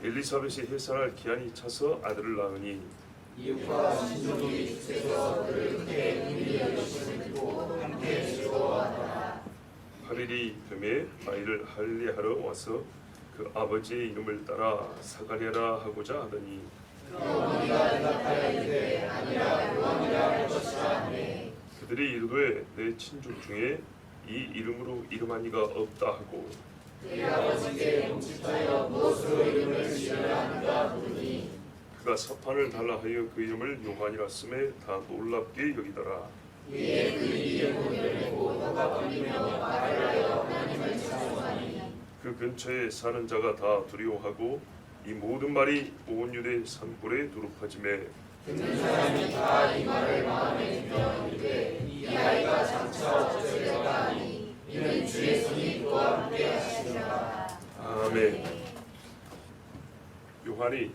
엘리사벳이 해산할 기한이 차서 아들을 낳으니 이웃과 친족이 주께서 그를 크게 눈이 열리심을 듣고 함께 즐거워하더라. 8일이 되매 아이를 할례하러 와서 그 아버지의 이름을 따라 사가랴라 하고자 하더니 그 어머니가 대답하여 이르되 아니라 요한이라 할 것이라 하매 그들이 이르되 내 친족 중에 이 이름으로 이름한 이가 없다 하고 내 아버지께 멈칫하여 무엇으로 이름을 지으려 하는가 물으니 그가 사판을 달라 하여 그 이름을 요한이라 쓰매 다 놀랍게 여기더라. 이에 그 입이 곧 열리고 혀가 떨리며 말을 하여 하나님을 찬송하니 그 근처에 사는 자가 다 두려워하고 이 모든 말이 온 유대 산골에 두루 퍼지매 듣는 사람이 다 이 말을 마음에 두며 이르되 이 아이가 장차 어쩌리까 하니 이는 주의 손이 그와 함께 하시리라. 아멘. 요한이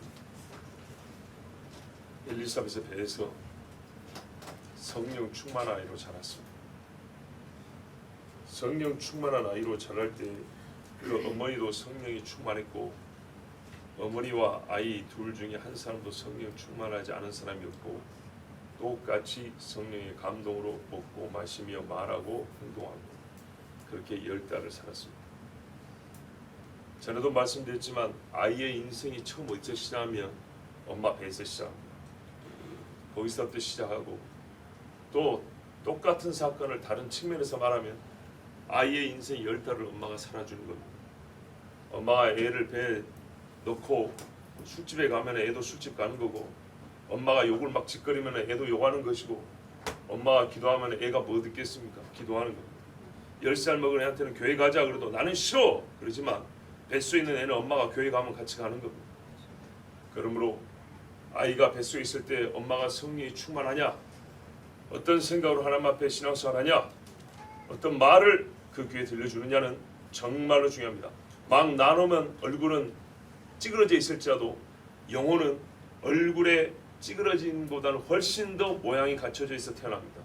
엘리사벳의 배에서 성령 충만한 아이로 자랐습니다. 성령 충만한 아이로 자랄 때 그 어머니도 성령이 충만했고 어머니와 아이 둘 중에 한 사람도 성령 충만하지 않은 사람이 없고 똑같이 성령의 감동으로 먹고 마시며 말하고 행동하고 그렇게 10달을 살았습니다. 전에도 말씀드렸지만 아이의 인생이 처음 어디서 시작하면 엄마 배에서 시작합니다. 거기서부터 시작하고 또 똑같은 사건을 다른 측면에서 말하면 아이의 인생 10달을 엄마가 살아주는 겁니다. 엄마가 애를 배에 넣고 술집에 가면 애도 술집 가는 거고 엄마가 욕을 막 짓거리면 애도 욕하는 것이고 엄마가 기도하면 애가 뭐 듣겠습니까? 기도하는 겁니다. 10살 먹은 애한테는 교회 가자 그래도 나는 싫어 그러지만 뱃속에 있는 애는 엄마가 교회 가면 같이 가는 겁니다. 그러므로 아이가 뱃속에 있을 때 엄마가 성령이 충만하냐, 어떤 생각으로 하나님 앞에 신앙생활하냐, 어떤 말을 그 귀에 들려주느냐는 정말로 중요합니다. 막 나누면 얼굴은 찌그러져 있을지라도 영혼은 얼굴에 찌그러진 것보다는 훨씬 더 모양이 갖춰져 있어 태어납니다.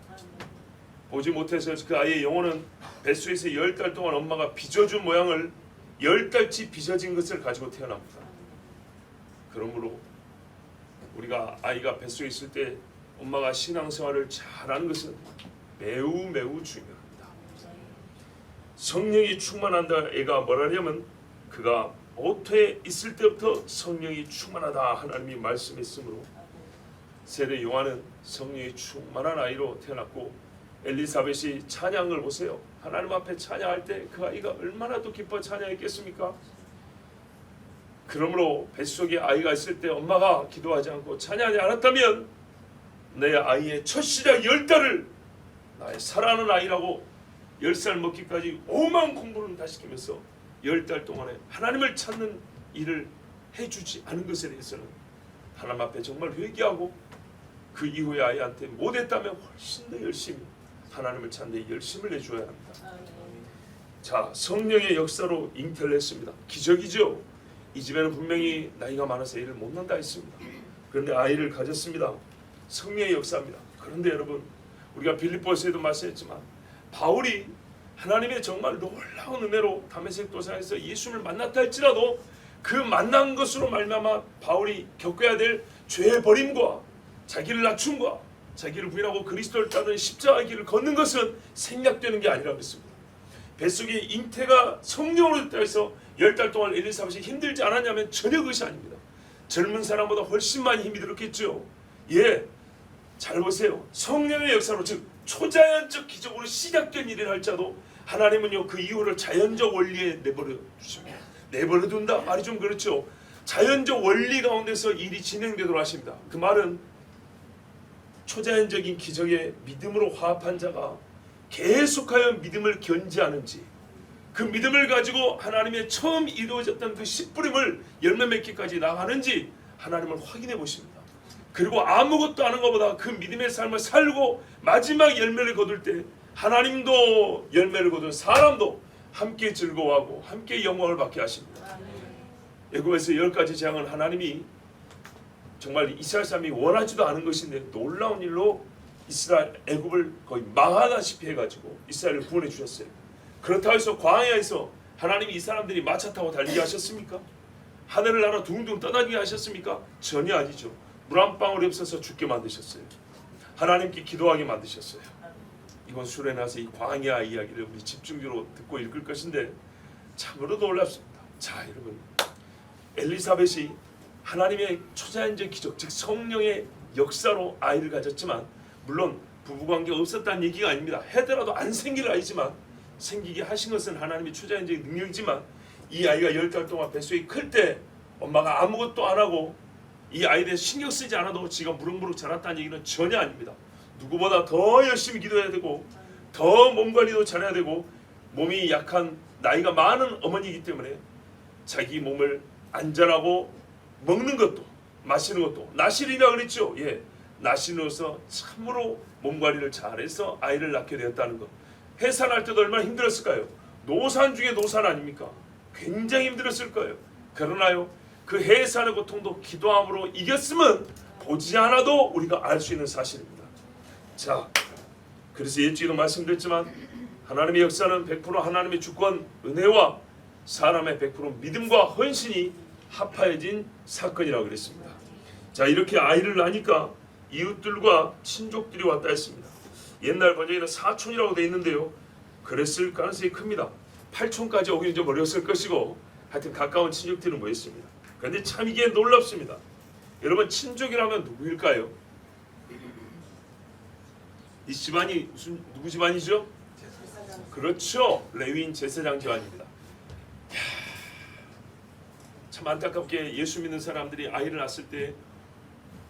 보지 못해서 그 아이의 영혼은 뱃속에서 10달 동안 엄마가 빚어준 모양을 10달치 빚어진 것을 가지고 태어납니다. 그러므로 우리가 아이가 뱃속에 있을 때 엄마가 신앙생활을 잘하는 것은 매우 중요합니다. 성령이 충만한다. 애가 뭐라냐면 그가 모태에 있을 때부터 성령이 충만하다 하나님이 말씀했으므로 세례 요한은 성령이 충만한 아이로 태어났고 엘리사벳이 찬양을 보세요. 하나님 앞에 찬양할 때 그 아이가 얼마나 또 기뻐 찬양했겠습니까? 그러므로 뱃속에 아이가 있을 때 엄마가 기도하지 않고 찬양하지 않았다면 내 아이의 첫 시작 10달을 나의 사랑하는 아이라고 10살 먹기까지 오만 공부를 다 시키면서 10달 동안에 하나님을 찾는 일을 해주지 않은 것에 대해서는 하나님 앞에 정말 회개하고 그 이후에 아이한테 못했다면 훨씬 더 열심히 하나님을 찾는 데 열심을 내줘야 합니다. 자, 성령의 역사로 잉태를 했습니다. 기적이죠. 이 집에는 분명히 나이가 많아서 애를 못 낳는다 했습니다. 그런데 아이를 가졌습니다. 성령의 역사입니다. 그런데 여러분 우리가 빌립보서에도 말씀했지만 바울이 하나님의 정말 놀라운 은혜로 다메섹 도상에서 예수를 만났다 할지라도 그 만난 것으로 말미암아 바울이 겪어야 될 죄의 버림과 자기를 낮춤과 자기를 부인하고 그리스도를 따르는 십자가의 길을 걷는 것은 생략되는 게 아니라 그랬습니다. 뱃속에 잉태가 성령으로 됐다 해서 10달 동안 엘리사벳이 힘들지 않았냐면 전혀 그것이 아닙니다. 젊은 사람보다 훨씬 많이 힘이 들었겠죠. 예, 잘 보세요. 성령의 역사로 즉 초자연적 기적으로 시작된 일을 할지라도 하나님은요 그 이후를 자연적 원리에 내버려 두십니다. 내버려 둔다 말이 좀 그렇죠. 자연적 원리 가운데서 일이 진행되도록 하십니다. 그 말은 초자연적인 기적에 믿음으로 화합한 자가 계속하여 믿음을 견지하는지 그 믿음을 가지고 하나님의 처음 이루어졌던 그 씨뿌림을 열매 맺기까지 나가는지 하나님을 확인해 보십니다. 그리고 아무것도 아는 것보다 그 믿음의 삶을 살고 마지막 열매를 거둘 때 하나님도 열매를 거둔 사람도 함께 즐거워하고 함께 영광을 받게 하십니다. 애굽에서 10가지 재앙은 하나님이 정말 이스라엘 사람이 원하지도 않은 것인데 놀라운 일로 이스라엘 애굽을 거의 망하다시피 해가지고 이스라엘을 구원해 주셨어요. 그렇다고 해서 광야에서 하나님이 이 사람들이 마차 타고 달리게 하셨습니까? 하늘을 날아 둥둥 떠다니게 하셨습니까? 전혀 아니죠. 물 한 방울이 없어서 죽게 만드셨어요. 하나님께 기도하게 만드셨어요. 이번 수련회에서 이 광야 이야기를 우리 집중적으로 듣고 읽을 것인데 참으로 놀랍습니다. 자, 여러분, 엘리사벳이 하나님의 초자연적 기적, 즉 성령의 역사로 아이를 가졌지만, 물론 부부관계가 없었다는 얘기가 아닙니다. 해더라도 안 생길 아이지만 생기게 하신 것은 하나님의 초자연적 능력이지만, 이 아이가 10달 동안 뱃속에 클 때 엄마가 아무것도 안 하고 이 아이에 대해 신경 쓰지 않아도 지가 무럭무럭 자랐다는 얘기는 전혀 아닙니다. 누구보다 더 열심히 기도해야 되고 더 몸 관리도 잘해야 되고, 몸이 약한 나이가 많은 어머니이기 때문에 자기 몸을 안전하고 먹는 것도 마시는 것도 나실이라 그랬죠. 예, 나실로서 참으로 몸 관리를 잘해서 아이를 낳게 되었다는 것. 해산할 때도 얼마나 힘들었을까요? 노산 중에 노산 아닙니까? 굉장히 힘들었을 거예요. 그러나요, 그 해산의 고통도 기도함으로 이겼음은 보지 않아도 우리가 알 수 있는 사실입니다. 자, 그래서 옛주에도 말씀드렸지만 하나님의 역사는 100% 하나님의 주권 은혜와 사람의 100% 믿음과 헌신이 합하여진 사건이라고 그랬습니다. 자, 이렇게 아이를 낳으니까 이웃들과 친족들이 왔다 했습니다. 옛날 번역에는 사촌이라고 되어 있는데요, 그랬을 가능성이 큽니다. 8촌까지 오기는 좀 어려웠을 것이고, 하여튼 가까운 친족들은 모였습니다. 그런데 참 이게 놀랍습니다. 여러분, 친족이라면 누구일까요? 이 집안이 누구 집안이죠? 그렇죠, 레위인 제사장 집안입니다. 참 안타깝게 예수 믿는 사람들이 아이를 낳았을 때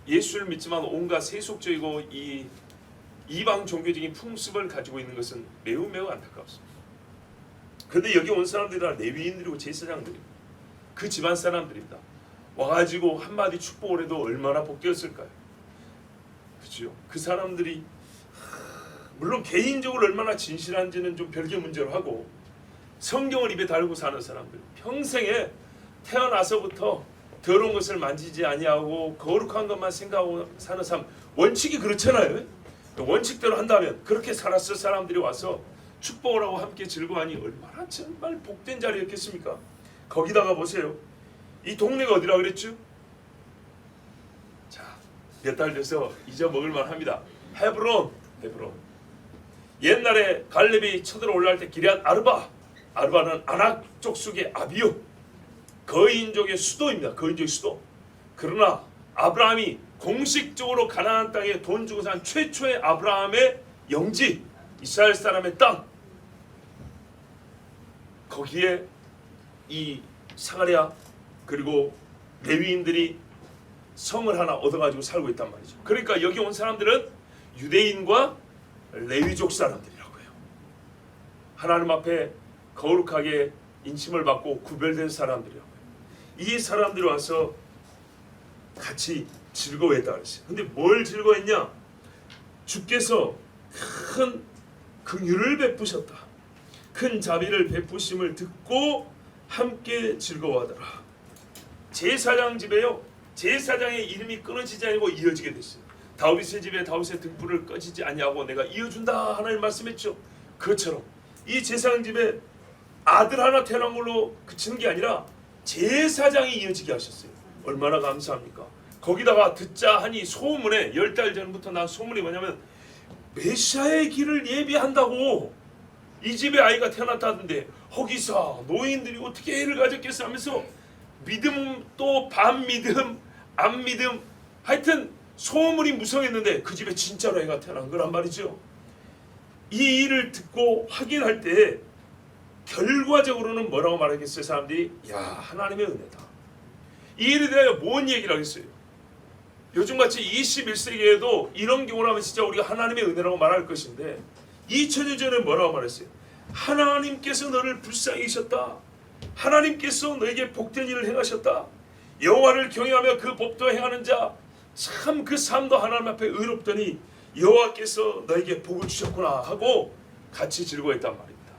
예수를 믿지만 온갖 세속적이고 이 이방 종교적인 풍습을 가지고 있는 것은 매우 안타깝습니다. 그런데 여기 온 사람들이 다 레위인들이고 제사장들입니다. 그 집안 사람들입니다. 와가지고 한마디 축복을 해도 얼마나 복되었을까요? 그렇죠? 그 사람들이 물론 개인적으로 얼마나 진실한지는 좀 별개 문제로 하고, 성경을 입에 달고 사는 사람들, 평생에 태어나서부터 더러운 것을 만지지 아니하고 거룩한 것만 생각하고 사는 사람, 원칙이 그렇잖아요. 원칙대로 한다면 그렇게 살았을 사람들이 와서 축복을 하고 함께 즐거워하니 얼마나 정말 복된 자리였겠습니까? 거기다가 보세요. 이 동네가 어디라 그랬죠? 자, 몇 달 돼서 잊어먹을만 합니다. 헤브론. 옛날에 갈렙이 쳐들어올라올 때 기럇 아르바는 아낙 족속의 아비요, 거인족의 수도입니다. 거인족의 수도. 그러나 아브라함이 공식적으로 가나안 땅에 돈 주고 산 최초의 아브라함의 영지, 이스라엘 사람의 땅, 거기에 이 사가랴 그리고 레위인들이 성을 하나 얻어가지고 살고 있단 말이죠. 그러니까 여기 온 사람들은 유대인과 레위족 사람들이라고 해요. 하나님 앞에 거룩하게 인침을 받고 구별된 사람들이라고 해요. 이 사람들이 와서 같이 즐거워했다 그랬어요. 근데 뭘 즐거워했냐? 주께서 큰 긍휼을 베푸셨다. 큰 자비를 베푸심을 듣고 함께 즐거워하더라. 제사장 집에요, 제사장의 이름이 끊어지지 아니고 이어지게 됐어요. 다윗의 집에 다윗의 등불을 꺼지지 아니하고 내가 이어준다 하나님 말씀했죠. 그처럼 이 제사장 집에 아들 하나 태어난 걸로 그치는 게 아니라 제사장이 이어지게 하셨어요. 얼마나 감사합니까? 거기다가 듣자 하니 소문에 10달 전부터 난 소문이 뭐냐면 메시아의 길을 예비한다고 이 집에 아이가 태어났다던데, 거기서 노인들이 어떻게 애를 가졌겠어 하면서 믿음 또 반믿음 안믿음, 하여튼 소문이 무성했는데 그 집에 진짜로 애가 태어난 거란 말이죠. 이 일을 듣고 확인할 때 결과적으로는 뭐라고 말하겠어요? 사람들이 야, 하나님의 은혜다. 이 일에 대하여 뭔 얘기를 하겠어요? 요즘같이 21세기에도 이런 경우라면 진짜 우리가 하나님의 은혜라고 말할 것인데, 2000년 전에 뭐라고 말했어요? 하나님께서 너를 불쌍히 여기셨다. 하나님께서 너에게 복된 일을 행하셨다. 여호와를 경외하며 그 법도 행하는 자, 참 그 삶도 하나님 앞에 의롭더니 여호와께서 너에게 복을 주셨구나 하고 같이 즐거워했단 말입니다.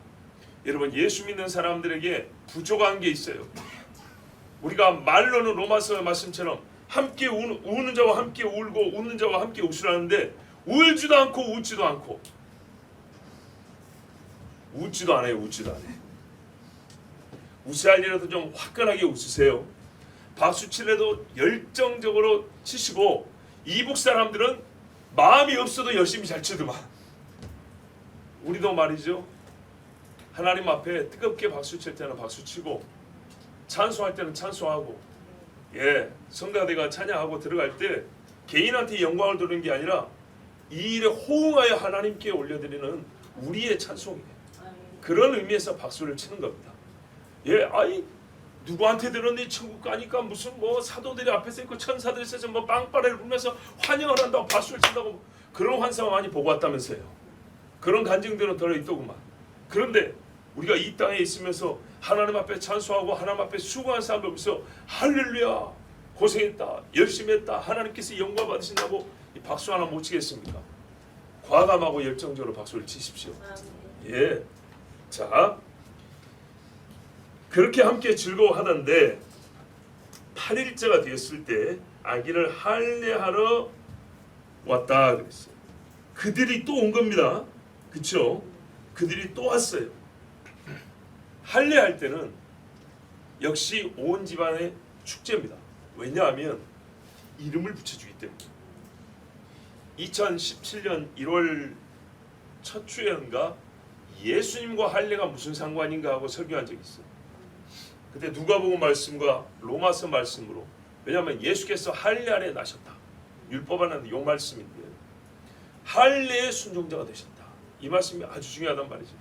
여러분, 예수 믿는 사람들에게 부족한 게 있어요. 우리가 말로는 로마서 말씀처럼 함께 우는 자와 함께 울고 웃는 자와 함께 웃으라는데, 울지도 않고 웃지도 않고, 웃지도 않아요. 웃어야 할 일이라도 좀 화끈하게 웃으세요. 박수 칠래도 열정적으로 치시고, 이북 사람들은 마음이 없어도 열심히 잘 치더만. 우리도 말이죠, 하나님 앞에 뜨겁게 박수 칠 때는 박수 치고, 찬송할 때는 찬송하고, 성가대가 찬양하고 들어갈 때 개인한테 영광을 돌리는 게 아니라 이 일에 호응하여 하나님께 올려드리는 우리의 찬송이에요. 그런 의미에서 박수를 치는 겁니다. 아이 누구한테 들었니? 천국 가니까 무슨 뭐 사도들이 앞에서 있고 천사들이 있어서 뭐 빵빠레를 불면서 환영을 한다고 박수를 친다고, 그런 환상 많이 보고 왔다면서요. 그런 간증들은 들어있더구만. 그런데 우리가 이 땅에 있으면서 하나님 앞에 찬송하고 하나님 앞에 수고한 사람들 보면서 할렐루야, 고생했다, 열심히 했다, 하나님께서 영광 받으신다고 이 박수 하나 못 치겠습니까? 과감하고 열정적으로 박수를 치십시오. 자, 그렇게 함께 즐거워하던데 8일째가 되었을 때 아기를 할례하러 왔다 그랬어요. 그들이 또 온 겁니다. 그렇죠? 그들이 또 왔어요. 할례할 때는 역시 온 집안의 축제입니다. 왜냐하면 이름을 붙여주기 때문에. 2017년 1월 첫 주에인가 예수님과 할례가 무슨 상관인가 하고 설교한 적이 있어요. 그때 누가복음 말씀과 로마서 말씀으로, 왜냐하면 예수께서 할례 아래 나셨다, 율법 안에 요 말씀인데 할례의 순종자가 되셨다, 이 말씀이 아주 중요하단 말이죠.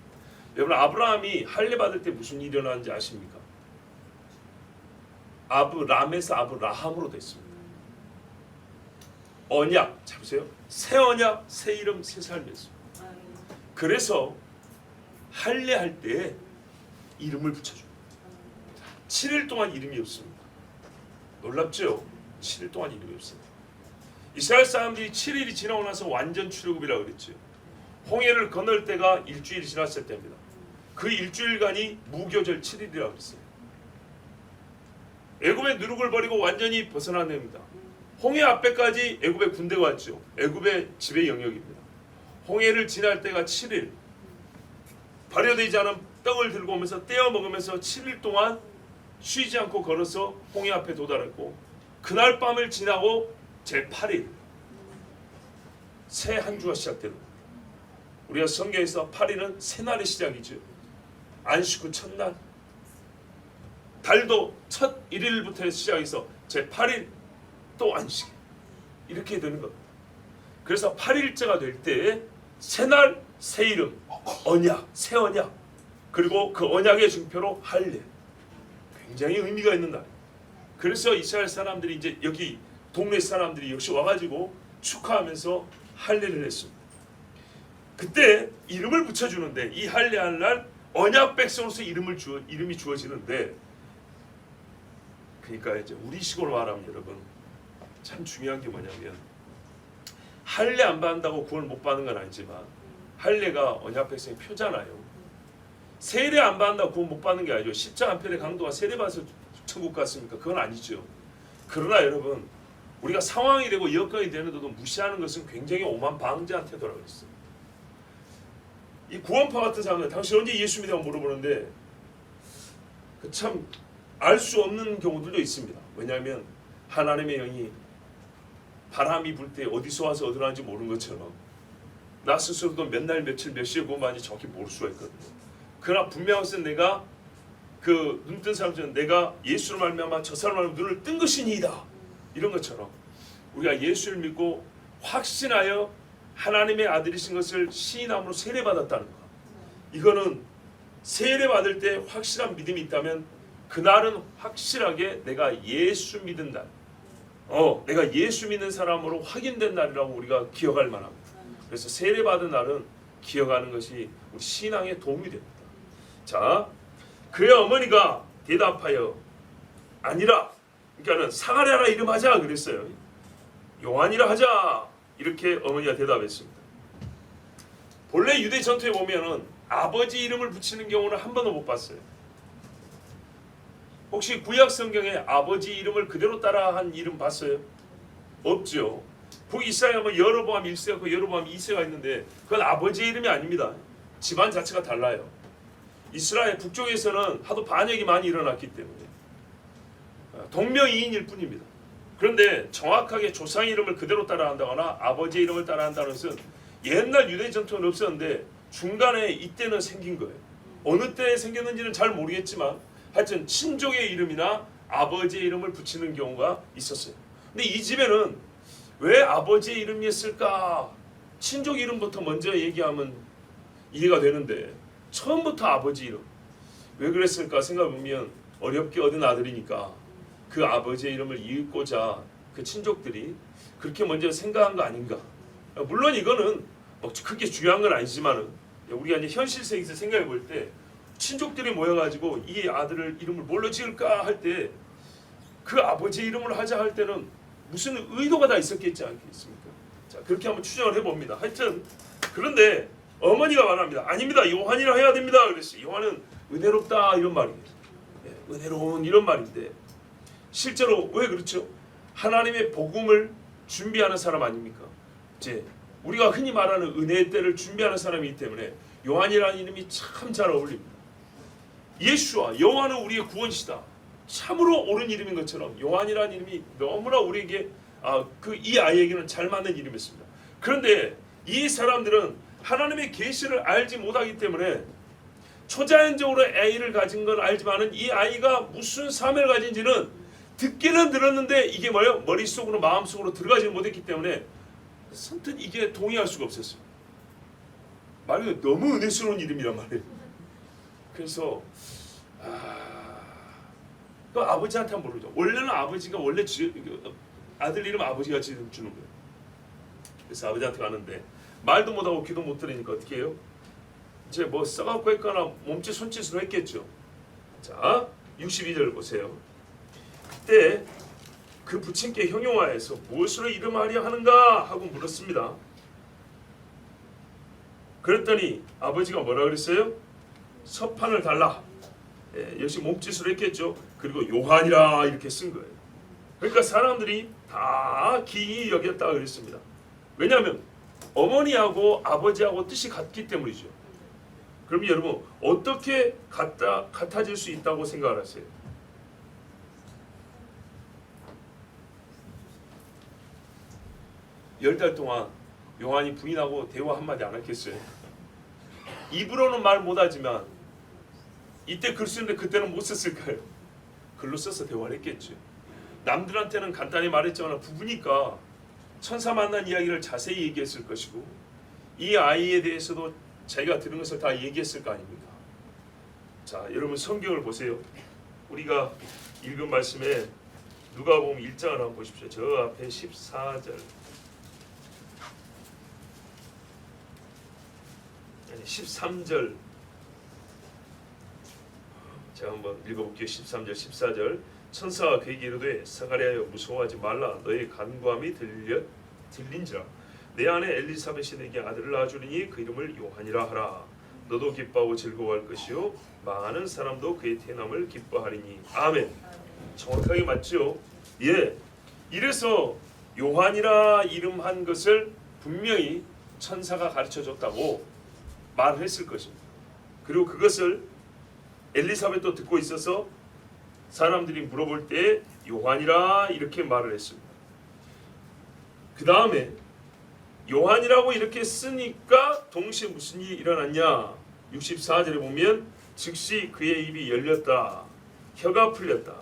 여러분, 아브라함이 할례 받을 때 무슨 일이 일어났는지 아십니까? 아브람에서 아브라함으로 됐습니다. 언약, 잡으세요. 새 언약, 새 이름, 새 삶이었습니다. 그래서 할례할 때 이름을 붙여줍니다. 7일 동안 이름이 없습니다. 놀랍죠? 7일 동안 이름이 없습니다. 이스라엘 사람들이 7일이 지나고 나서 완전 출애굽이라고 그랬죠. 홍해를 건널 때가 일주일이 지났을 때입니다. 그 일주일간이 무교절 7일이라고 그랬어요. 애굽의 누룩을 버리고 완전히 벗어난 해입니다. 홍해 앞에까지 애굽의 군대가 왔죠. 애굽의 지배 영역입니다. 홍해를 지날 때가 7일. 발효되지 않은 떡을 들고 오면서 떼어 먹으면서 7일 동안 쉬지 않고 걸어서 홍해 앞에 도달했고, 그날 밤을 지나고 제8일 새 한 주가 시작되는 겁니다. 우리가 성경에서 8일은 새날의 시작이죠. 안식 후 첫날, 달도 첫 1일부터 시작해서 제8일 또 안식, 이렇게 되는 겁니다. 그래서 8일째가 될 때 새날, 새 이름, 언약, 새 언약, 그리고 그 언약의 증표로 할례, 굉장히 의미가 있는 날. 그래서 이스라엘 사람들이 이제 여기 동네 사람들이 역시 와가지고 축하하면서 할례를 했습니다. 그때 이름을 붙여주는데, 이 할례할 날 언약 백성으로서 이름이 주어지는데, 그러니까 이제 우리식으로 말하면 여러분 참 중요한 게 뭐냐면, 할례 안 받는다고 구원 못 받는 건 아니지만 할례가 언약 백성의 표잖아요. 세례 안 받는다고 구원 못 받는 게 아니죠. 십자가 한 편의 강도가 세례 받아서 천국 갔습니까? 그건 아니죠. 그러나 여러분, 우리가 상황이 되고 여건이 되는데도 무시하는 것은 굉장히 오만방자한 태도라고 했어요. 이 구원파 같은 사람들, 당신 언제 예수 믿다고 물어보는데 참 알 수 없는 경우들도 있습니다. 왜냐하면 하나님의 영이 바람이 불 때 어디서 와서 어디로 가는지 모르는 것처럼 나 스스로도 몇 날 며칠 몇 시에 구원받는지 정확히 모를 수가 있거든요. 그러나 분명한 것은 내가 그 눈뜬 사람들은 내가 예수로 말미암아 저 사람을 눈을 뜬 것이니이다, 이런 것처럼 우리가 예수를 믿고 확신하여 하나님의 아들이신 것을 시인함으로 세례받았다는 것, 이거는 세례받을 때 확실한 믿음이 있다면 그날은 확실하게 내가 예수 믿은 날, 내가 예수 믿는 사람으로 확인된 날이라고 우리가 기억할 만합니다. 그래서 세례받은 날은 기억하는 것이 우리 신앙에 도움이 됩니다. 자, 그의 어머니가 대답하여 아니라, 그러니까는 사가랴라 이름하자 그랬어요. 요한이라 하자, 이렇게 어머니가 대답했습니다. 본래 유대 전통에 보면은 아버지 이름을 붙이는 경우는 한 번도 못 봤어요. 혹시 구약 성경에 아버지 이름을 그대로 따라한 이름 봤어요? 없죠. 북이스라엘에 보면 여로보암 1세가 있고 여로보암 2세가 있는데 그건 아버지 이름이 아닙니다. 집안 자체가 달라요. 이스라엘 북쪽에서는 하도 반역이 많이 일어났기 때문에 동명이인일 뿐입니다. 그런데 정확하게 조상 이름을 그대로 따라한다거나 아버지 이름을 따라한다는 것은 옛날 유대 전통은 없었는데 중간에 이때는 생긴 거예요. 어느 때 생겼는지는 잘 모르겠지만 하여튼 친족의 이름이나 아버지의 이름을 붙이는 경우가 있었어요. 근데 이 집에는 왜 아버지의 이름이었을까? 친족 이름부터 먼저 얘기하면 이해가 되는데 처음부터 아버지 이름 왜 그랬을까 생각해보면 어렵게 얻은 아들이니까 그 아버지의 이름을 이윽고자 그 친족들이 그렇게 먼저 생각한 거 아닌가. 물론 이거는 뭐 그렇게 중요한 건 아니지만은 우리가 이제 현실 세계에서 생각해 볼 때 친족들이 모여가지고 이 아들을 이름을 뭘로 지을까 할 때 그 아버지의 이름을 하자 할 때는 무슨 의도가 다 있었겠지 않겠습니까? 자, 그렇게 한번 추정을 해봅니다. 하여튼 그런데 어머니가 말합니다. 아닙니다. 요한이라 해야 됩니다. 그랬어요. 요한은 은혜롭다 이런 말이에요. 은혜로운 이런 말인데 실제로 왜 그렇죠? 하나님의 복음을 준비하는 사람 아닙니까? 이제 우리가 흔히 말하는 은혜의 때를 준비하는 사람이기 때문에 요한이라는 이름이 참 잘 어울립니다. 예수와 여호와는 우리의 구원이시다. 참으로 옳은 이름인 것처럼 요한이라는 이름이 너무나 우리에게 이 아이에게는 잘 맞는 이름이었습니다. 그런데 이 사람들은 하나님의 계시를 알지 못하기 때문에 초자연적으로 아이를 가진 건 알지만은 이 아이가 무슨 삶을 가진지는 듣기는 들었는데 이게 뭐예요? 머릿속으로 마음속으로 들어가지 못했기 때문에 선뜻 이게 동의할 수가 없었어요. 말 그대로 너무 은혜스러운 이름이란 말이에요. 그래서 또 아버지한테 한번 모르죠. 원래는 아버지가 원래 아들 이름 아버지가 주는 거예요. 그래서 아버지한테 가는데 말도 못하고 귀도 못 들으니까 어떻게 해요? 이제 뭐 써갖고 했거나 몸짓 손짓으로 했겠죠. 자 62절 보세요. 그때 그 부친께 형용하여서 무엇으로 이름하려 하는가 하고 물었습니다. 그랬더니 아버지가 뭐라 그랬어요? 서판을 달라. 역시 몸짓으로 했겠죠. 그리고 요한이라 이렇게 쓴 거예요. 그러니까 사람들이 다 기이 여겼다 그랬습니다. 왜냐하면 어머니하고 아버지하고 뜻이 같기 때문이죠. 그럼 여러분 어떻게 같아질 수 있다고 생각하세요? 열 달 동안 요한이 부인하고 대화 한마디 안 했겠어요? 입으로는 말 못하지만 이때 글 쓰는데 그때는 못 썼을까요? 글로 써서 대화를 했겠죠. 남들한테는 간단히 말했지만 부부니까 천사 만난 이야기를 자세히 얘기했을 것이고 이 아이에 대해서도 자기가 들은 것을 다 얘기했을 거 아닙니까? 자, 여러분 성경을 보세요. 우리가 읽은 말씀에 누가복음 1장을 한번 보십시오. 저 앞에 14절 13절 제가 한번 읽어볼게요. 13절 14절 천사가 그에게 이르되 사가랴여 무서워하지 말라 너의 간구함이 들린지라 내 아내 엘리사벳이 내게 아들을 낳아주리니 그 이름을 요한이라 하라 너도 기뻐하고 즐거워할 것이요 많은 사람도 그의 태남을 기뻐하리니 아멘. 정확하게 맞죠? 예. 이래서 요한이라 이름한 것을 분명히 천사가 가르쳐줬다고 말을 했을 것입니다. 그리고 그것을 엘리사벳도 듣고 있어서 사람들이 물어볼 때 요한이라 이렇게 말을 했습니다. 그 다음에 요한이라고 이렇게 쓰니까 동시에 무슨 일이 일어났냐? 64절에 보면 즉시 그의 입이 열렸다. 혀가 풀렸다.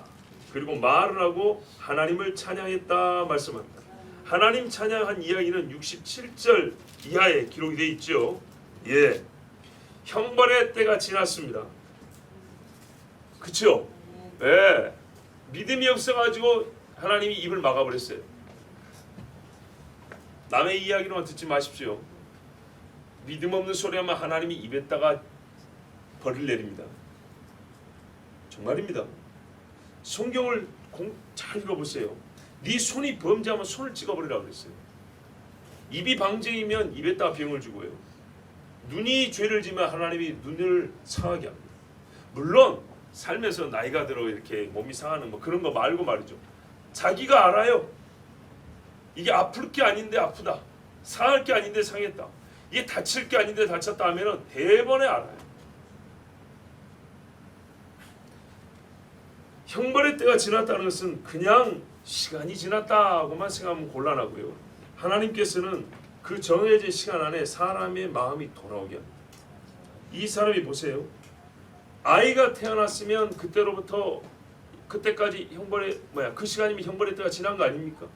그리고 말을 하고 하나님을 찬양했다 말씀합니다. 하나님 찬양한 이야기는 67절 이하에 기록이 되어 있죠. 예, 형벌의 때가 지났습니다. 그렇죠? 예, 믿음이 없어가지고 하나님이 입을 막아버렸어요. 남의 이야기로만 듣지 마십시오. 믿음 없는 소리하면 하나님이 입에다가 벌을 내립니다. 정말입니다. 성경을 잘 읽어보세요. 네 손이 범죄하면 손을 찍어버리라고 그랬어요. 입이 방쟁이면 입에다가 병을 주고요. 눈이 죄를 지면 하나님이 눈을 상하게 합니다. 물론 살면서 나이가 들어 이렇게 몸이 상하는 뭐 그런 거 말고 말이죠. 자기가 알아요. 이게 아플 게 아닌데 아프다. 상할 게 아닌데 상했다. 이게 다칠 게 아닌데 다쳤다 하면은 대번에 알아요. 형벌의 때가 지났다는 것은 그냥 시간이 지났다고만 생각하면 곤란하고요. 하나님께서는 그 정해진 시간 안에 사람의 마음이 돌아오게 합니다. 이 사람이 보세요. 아이가 태어났으면 그때로부터 그때까지 그 시간이면 형벌의 때가 지난 거 아닙니까?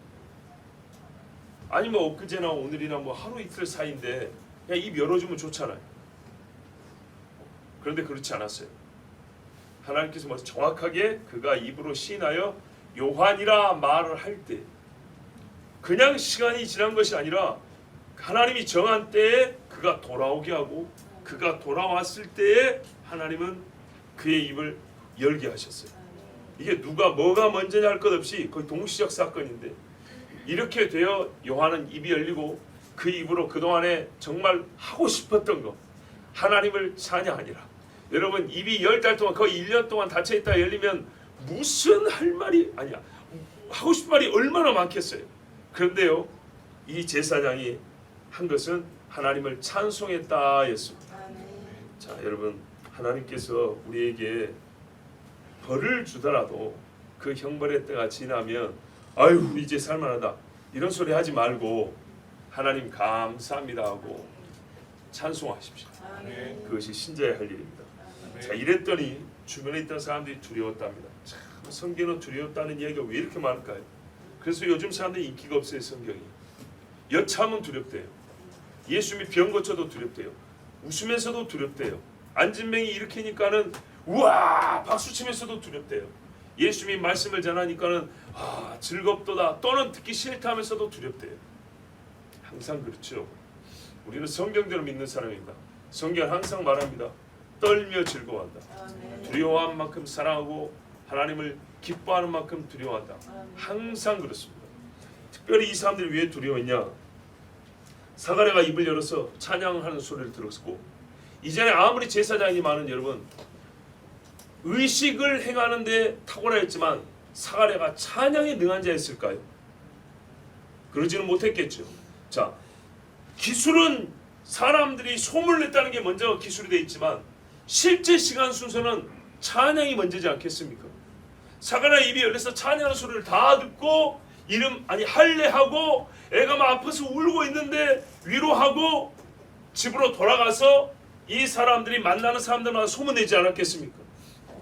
아니면 엊그제나 오늘이나 뭐 하루 이틀 사이인데 그냥 입 열어주면 좋잖아요. 그런데 그렇지 않았어요. 하나님께서 먼저 정확하게 그가 입으로 시인하여 요한이라 말을 할 때 그냥 시간이 지난 것이 아니라 하나님이 정한 때에 그가 돌아오게 하고 그가 돌아왔을 때에 하나님은 그의 입을 열게 하셨어요. 이게 누가 뭐가 먼저냐 할 것 없이 거의 동시적 사건인데 이렇게 되어 요한은 입이 열리고 그 입으로 그동안에 정말 하고 싶었던 거 하나님을 찬양하니라. 여러분 입이 10달 동안 거의 1년 동안 닫혀있다 열리면 무슨 할 말이 아니야. 하고 싶은 말이 얼마나 많겠어요. 그런데요 이 제사장이 한 것은 하나님을 찬송했다 였습니다. 자 여러분 하나님께서 우리에게 벌을 주더라도 그 형벌의 때가 지나면 아유 이제 살만하다 이런 소리 하지 말고 하나님 감사합니다 하고 찬송하십시오. 그것이 신자의 할 일입니다. 자 이랬더니 주변에 있던 사람들이 두려웠답니다. 참 성경은 두려웠다는 이야기가 왜 이렇게 많을까요? 그래서 요즘 사람들이 인기가 없어요. 성경이 여차하면 두렵대요. 예수님이 병 고쳐도 두렵대요. 웃으면서도 두렵대요. 안진뱅이 일으키니까는 우와 박수치면서도 두렵대요. 예수님이 말씀을 전하니까는 즐겁도다 또는 듣기 싫다 하면서도 두렵대요. 항상 그렇죠. 우리는 성경대로 믿는 사람입니다. 성경은 항상 말합니다. 떨며 즐거워한다. 두려워한 만큼 사랑하고 하나님을 기뻐하는 만큼 두려워한다. 항상 그렇습니다. 특별히 이 사람들이 왜 두려워했냐? 사가랴가 입을 열어서 찬양하는 소리를 들었고 이전에 아무리 제사장이 많은 여러분 의식을 행하는 데 탁월하였지만 사가랴가 찬양에 능한 자였을까요? 그러지는 못했겠죠. 자, 기술은 사람들이 소문을 냈다는 게 먼저 기술이 돼 있지만 실제 시간 순서는 찬양이 먼저지 않겠습니까? 사가랴 입이 열려서 찬양하는 소리를 다 듣고 할례하고 애가 막 아파서 울고 있는데 위로하고 집으로 돌아가서 이 사람들이 만나는 사람들마다 소문내지 않았겠습니까?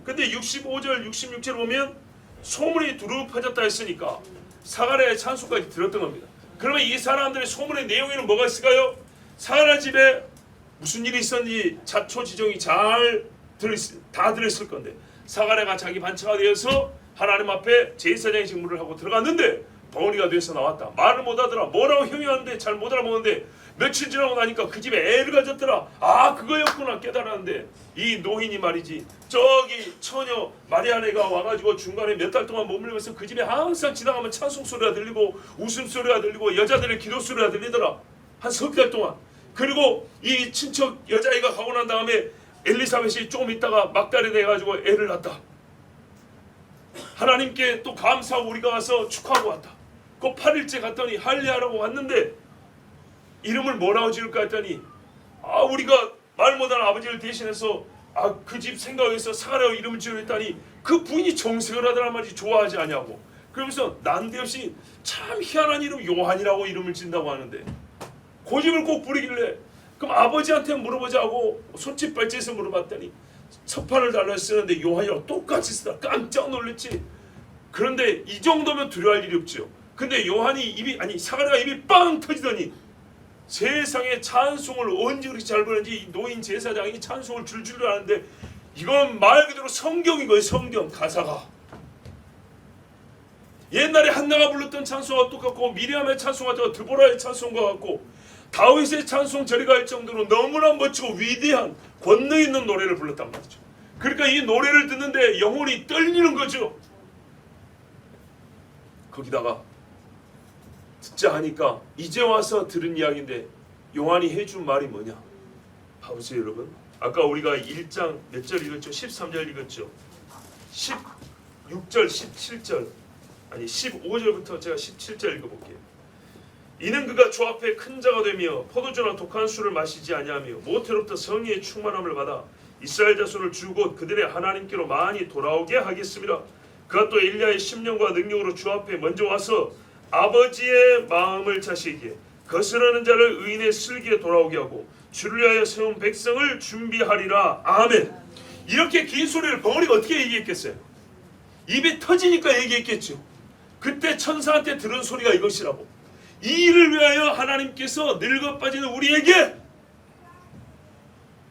근데 65절 66절 보면 소문이 두루 퍼졌다 했으니까 사가랴의 찬송까지 들었던 겁니다. 그러면 이 사람들의 소문의 내용에는 뭐가 있을까요? 사가랴 집에 무슨 일이 있었는지 자초지종이 다 들었을 건데 사가랴가 자기 반차가 되어서 하나님 앞에 제사장의 직무를 하고 들어갔는데 덩어리가 돼서 나왔다. 말을 못하더라. 뭐라고 형용하는데 잘 못 알아보는데 며칠 지나고 나니까 그 집에 애를 가졌더라. 그거였구나 깨달았는데 이 노인이 말이지 저기 처녀 마리아네가 와가지고 중간에 몇 달 동안 머물면서 그 집에 항상 지나가면 찬송 소리가 들리고 웃음소리가 들리고 여자들의 기도 소리가 들리더라. 한 석 달 동안. 그리고 이 친척 여자아이가 가고 난 다음에 엘리사벳이 조금 있다가 막달이 돼가지고 애를 낳았다. 하나님께 또 감사하고 우리가 와서 축하하고 왔다. 그 8일째 갔더니 할례하라고 왔는데 이름을 뭐라고 지을까 했더니 우리가 말 못하는 아버지를 대신해서 그 집 생각해서 사가랴 이름을 지으랬더니 그 부인이 정색을 하더란 말이지. 좋아하지 않냐고. 그러면서 난데없이 참 희한한 이름 요한이라고 이름을 지은다고 하는데 고집을 꼭 부리길래 그럼 아버지한테 물어보자고 손짓 발짓해서 물어봤더니 석판을 달라 쓰는데 요한이랑 똑같이 쓰다. 깜짝 놀랐지. 그런데 이 정도면 두려워할 일이 없죠. 근데 사가랴가 입이 빵 터지더니 세상에 찬송을 언제 그렇게 잘 부르는지 이 노인 제사장이 찬송을 줄줄 아는데 이건 말 그대로 성경인 거예요. 성경 가사가 옛날에 한나가 불렀던 찬송과 똑같고 미리암의 찬송과 똑같고 드보라의 찬송과 같고 다윗의 찬송 저리가 할 정도로 너무나 멋지고 위대한 권능 있는 노래를 불렀단 말이죠. 그러니까 이 노래를 듣는데 영혼이 떨리는 거죠. 거기다가 듣자 하니까 이제 와서 들은 이야기인데 요한이 해준 말이 뭐냐? 봐보세요 여러분. 아까 우리가 1장 몇 절 읽었죠? 13절 읽었죠? 16절 17절 15절부터 제가 17절 읽어볼게요. 이는 그가 주 앞에 큰 자가 되며 포도주나 독한 술을 마시지 아니하며 모태로부터 성의의 충만함을 받아 이스라엘 자손을 주고 그들의 하나님께로 많이 돌아오게 하겠습니다. 그가 또 엘리야의 심령과 능력으로 주 앞에 먼저 와서 아버지의 마음을 자식에게 거스르는 자를 의인의 슬기에 돌아오게 하고 주를 위하여 세운 백성을 준비하리라. 아멘. 이렇게 긴 소리를 벙어리가 어떻게 얘기했겠어요? 입이 터지니까 얘기했겠죠. 그때 천사한테 들은 소리가 이것이라고. 이 일을 위하여 하나님께서 늙어 빠지는 우리에게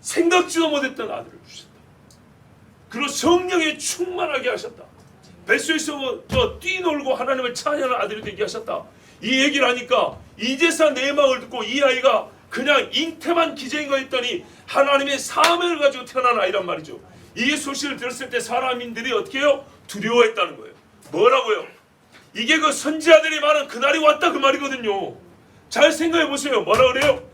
생각지도 못했던 아들을 주셨다. 그리고 성령에 충만하게 하셨다. 뱃속에서 뛰놀고 하나님을 찬양하는 아들이 되게 하셨다. 이 얘기를 하니까 이제서 내 마음을 듣고 이 아이가 그냥 잉태만 기재인가 했더니 하나님의 사명을 가지고 태어난 아이란 말이죠. 이 소식을 들었을 때 사람인들이 어떻게 해요? 두려워했다는 거예요. 뭐라고요? 이게 그 선지자들이 말한 그날이 왔다 그 말이거든요. 잘 생각해 보세요. 뭐라 그래요?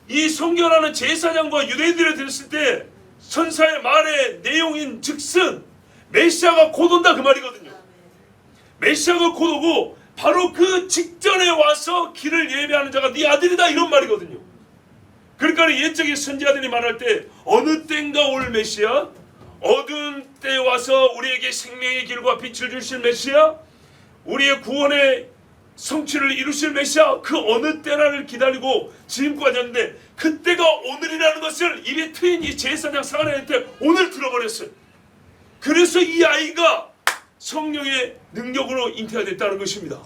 이 성경하는 제사장과 유대인들을 들었을 때 천사의 말의 내용인 즉슨 메시아가 곧 온다 그 말이거든요. 메시아가 곧 오고 바로 그 직전에 와서 길을 예배하는 자가 네 아들이다 이런 말이거든요. 그러니까 옛적의 선지자들이 말할 때 어느 때인가 올 메시아, 어두운 때 와서 우리에게 생명의 길과 빛을 주실 메시아, 우리의 구원의 성취를 이루실 메시아, 그 어느 때라를 기다리고 지금까지 왔는데 그때가 오늘이라는 것을 입에 트인 이 제사장 사가랴한테 오늘 들어버렸어요. 그래서 이 아이가 성령의 능력으로 잉태가 됐다는 것입니다.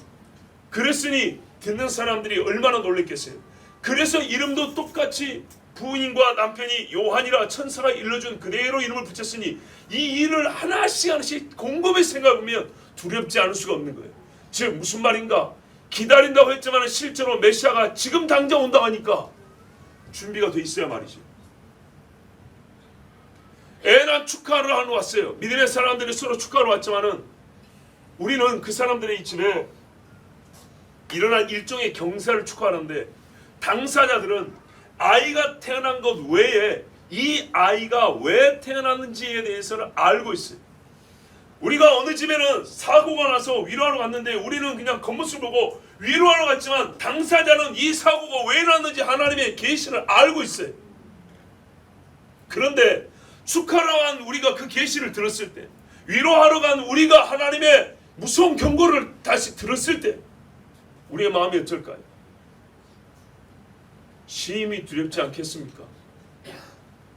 그랬으니 듣는 사람들이 얼마나 놀랬겠어요. 그래서 이름도 똑같이 부인과 남편이 요한이라 천사가 일러준 그대로 이름을 붙였으니 이 일을 하나씩 곰곰이 생각하면 두렵지 않을 수가 없는 거예요. 즉 무슨 말인가? 기다린다고 했지만 실제로 메시아가 지금 당장 온다고 하니까 준비가 돼 있어야 말이죠. 애난 축하를 하러 왔어요. 믿음의 사람들이 서로 축하하러 왔지만은 우리는 그 사람들의 집에 일어난 일종의 경사를 축하하는데 당사자들은 아이가 태어난 것 외에 이 아이가 왜 태어났는지에 대해서는 알고 있어요. 우리가 어느 집에는 사고가 나서 위로하러 갔는데 우리는 그냥 겉모습 보고 위로하러 갔지만 당사자는 이 사고가 왜 났는지 하나님의 계시를 알고 있어요. 그런데 축하하러 간 우리가 그 계시를 들었을 때, 위로하러 간 우리가 하나님의 무서운 경고를 다시 들었을 때 우리의 마음이 어떨까요? 심히 두렵지 않겠습니까?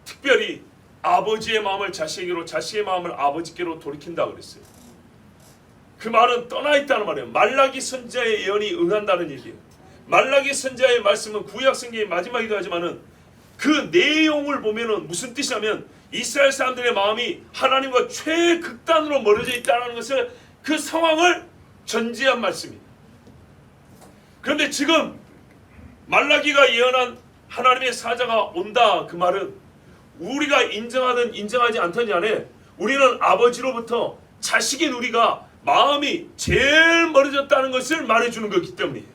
특별히 아버지의 마음을 자식에게로, 자식의 마음을 아버지께로 돌이킨다 그랬어요. 그 말은 떠나 있다는 말이에요. 말라기 선지자의 예언이 응한다는 얘기예요. 말라기 선지자의 말씀은 구약 성경의 마지막이기도 하지만은 그 내용을 보면은 무슨 뜻이냐면 이스라엘 사람들의 마음이 하나님과 최극단으로 멀어져 있다는 것을, 그 상황을 전제한 말씀입니다. 그런데 지금 말라기가 예언한 하나님의 사자가 온다 그 말은 우리가 인정하든 인정하지 않든 간에 우리는 아버지로부터 자식인 우리가 마음이 제일 멀어졌다는 것을 말해주는 것이기 때문이에요.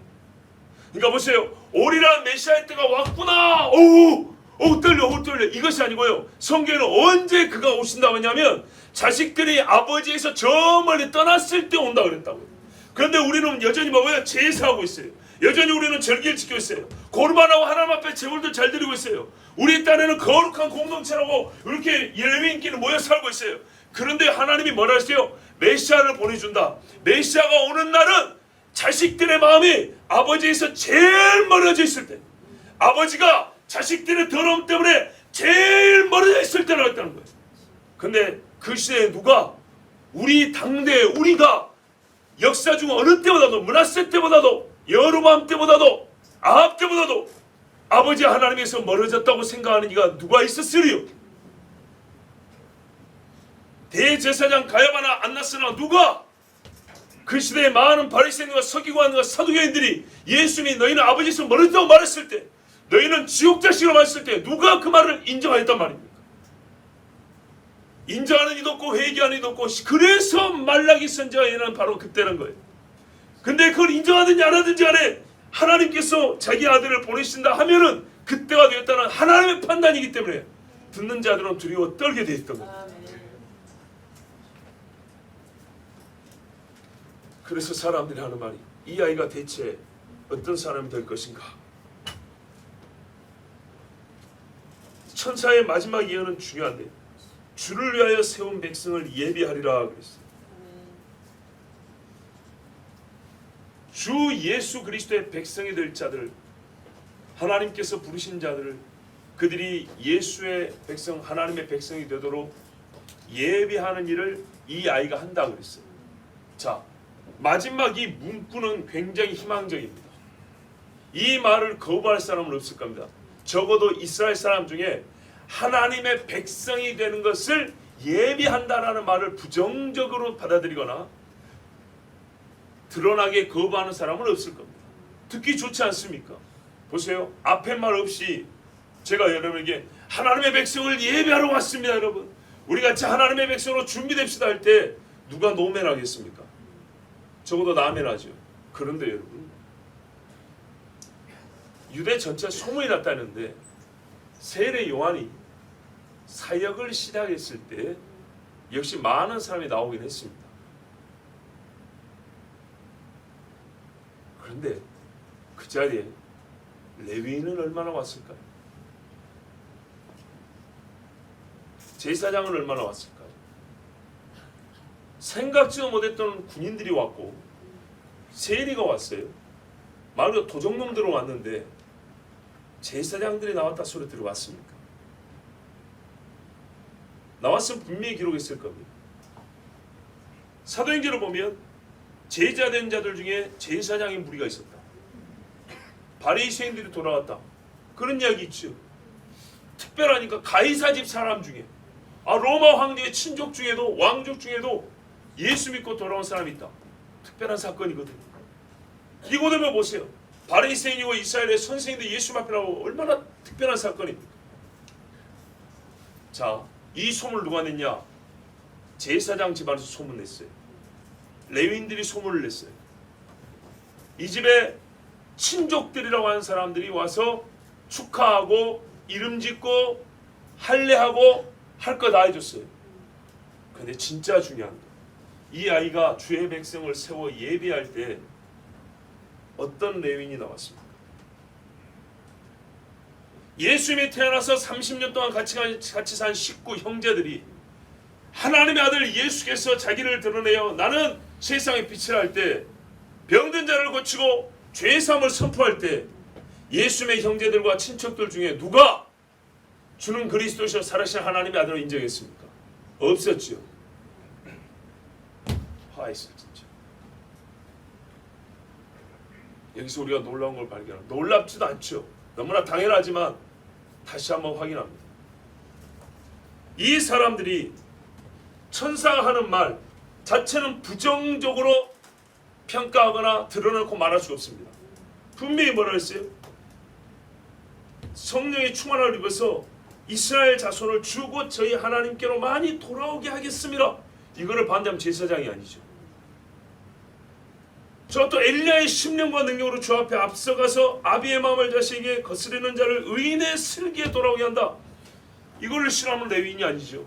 그러니까 보세요. 오리라 메시아의 때가 왔구나. 어우 떨려. 이것이 아니고요. 성경에는 언제 그가 오신다고 하냐면 자식들이 아버지에서 저 멀리 떠났을 때 온다 그랬다고요. 그런데 우리는 여전히 뭐예요? 제사하고 있어요. 여전히 우리는 절기를 지키고 있어요. 고르반하고 하나님 앞에 제물들 잘 드리고 있어요. 우리 딴에는 거룩한 공동체라고 이렇게 예배인끼리 모여 살고 있어요. 그런데 하나님이 뭐라 했어요? 메시아를 보내준다. 메시아가 오는 날은 자식들의 마음이 아버지에서 제일 멀어져 있을 때, 아버지가 자식들의 더러움 때문에 제일 멀어져 있을 때라고 했다는 거예요. 근데 그 시대에 누가, 우리 당대에 우리가 역사 중 어느 때보다도, 므낫세 때보다도, 여로보암 때보다도, 아합 때보다도 아버지 하나님에서 멀어졌다고 생각하는 이가 누가 있었으리요? 대제사장 가야바나 안나스나 누가? 그 시대에 많은 바리새인과 서기관과 사두개인들이 예수님이 너희는 아버지에서 멀어졌다고 말했을 때, 너희는 지옥 자식으로 말했을 때 누가 그 말을 인정하였단 말입니까? 인정하는 이도 없고 회개하는 이도 없고, 그래서 말라기 선지자가 예언한 바로 그때는 거예요. 근데 그걸 인정하든지 안 하든지 간에 하나님께서 자기 아들을 보내신다 하면은 그때가 되었다는 하나님의 판단이기 때문에 듣는 자들은 두려워 떨게 돼 있던 거예요. 그래서 사람들이 하는 말이, 이 아이가 대체 어떤 사람이 될 것인가? 천사의 마지막 예언은 중요한데, 주를 위하여 세운 백성을 예비하리라 그랬어요. 주 예수 그리스도의 백성이 될 자들, 하나님께서 부르신 자들을 그들이 예수의 백성, 하나님의 백성이 되도록 예비하는 일을 이 아이가 한다 그랬어요. 자, 마지막 이 문구는 굉장히 희망적입니다. 이 말을 거부할 사람은 없을 겁니다. 적어도 이스라엘 사람 중에 하나님의 백성이 되는 것을 예비한다라는 말을 부정적으로 받아들이거나 드러나게 거부하는 사람은 없을 겁니다. 듣기 좋지 않습니까? 보세요. 앞에 말 없이 제가 여러분에게 하나님의 백성을 예비하러 왔습니다. 여러분, 우리 같이 하나님의 백성으로 준비됩시다 할 때 누가 노멘하겠습니까? 적어도 나멘하죠. 그런데 여러분, 유대 전체 소문이 났다는데 세례 요한이 사역을 시작했을 때 역시 많은 사람이 나오긴 했습니다. 그런데 그 자리에 레위인은 얼마나 왔을까요? 제사장은 얼마나 왔을까요? 생각지도 못했던 군인들이 왔고 세리가 왔어요. 말 그대로 도적놈들은 왔는데 제사장들이 나왔다 소리 들어왔습니까? 나왔으면 분명히 기록했을 겁니다. 사도행전을 보면 제자된 자들 중에 제사장의 무리가 있었다. 바리새인들이 돌아왔다. 그런 이야기 있죠. 특별하니까 가이사 집 사람 중에 로마 황제의 친족 중에도 왕족 중에도 예수 믿고 돌아온 사람이 있다. 특별한 사건이거든요. 니고데모 보세요. 바리새인이고 이스라엘의 선생님들 예수 앞이라고 얼마나 특별한 사건입니까? 자, 이 소문을 누가 냈냐? 제사장 집안에서 소문냈어요. 레위인들이 소문을 냈어요. 이 집에 친족들이라고 하는 사람들이 와서 축하하고 이름 짓고 할례하고 할 거 다 해줬어요. 근데 진짜 중요한 거, 이 아이가 주의 백성을 세워 예비할 때 어떤 레위인이 나왔습니까? 예수님이 태어나서 30년 동안 같이 산 식구 형제들이 하나님의 아들 예수께서 자기를 드러내어 나는 세상의 빛이라 할 때, 병든 자를 고치고 죄사함을 선포할 때 예수님의 형제들과 친척들 중에 누가 주는 그리스도시여 살아계신 하나님의 아들을 인정했습니까? 없었죠. 화있어 진짜. 여기서 우리가 놀라운 걸 발견합니다. 놀랍지도 않죠. 너무나 당연하지만 다시 한번 확인합니다. 이 사람들이 천사가 하는 말 자체는 부정적으로 평가하거나 드러내고 말할 수 없습니다. 분명히 뭐라 했어요? 성령의 충만함을 입어서 이스라엘 자손을 주고 저희 하나님께로 많이 돌아오게 하겠습니다. 이거를 반대하면 제사장이 아니죠. 저 또 엘리야의 심령과 능력으로 주 앞에 앞서가서 아비의 마음을 자식에게 거스르는 자를 의인의 슬기에 돌아오게 한다. 이거를 싫어하면 레위인이 아니죠.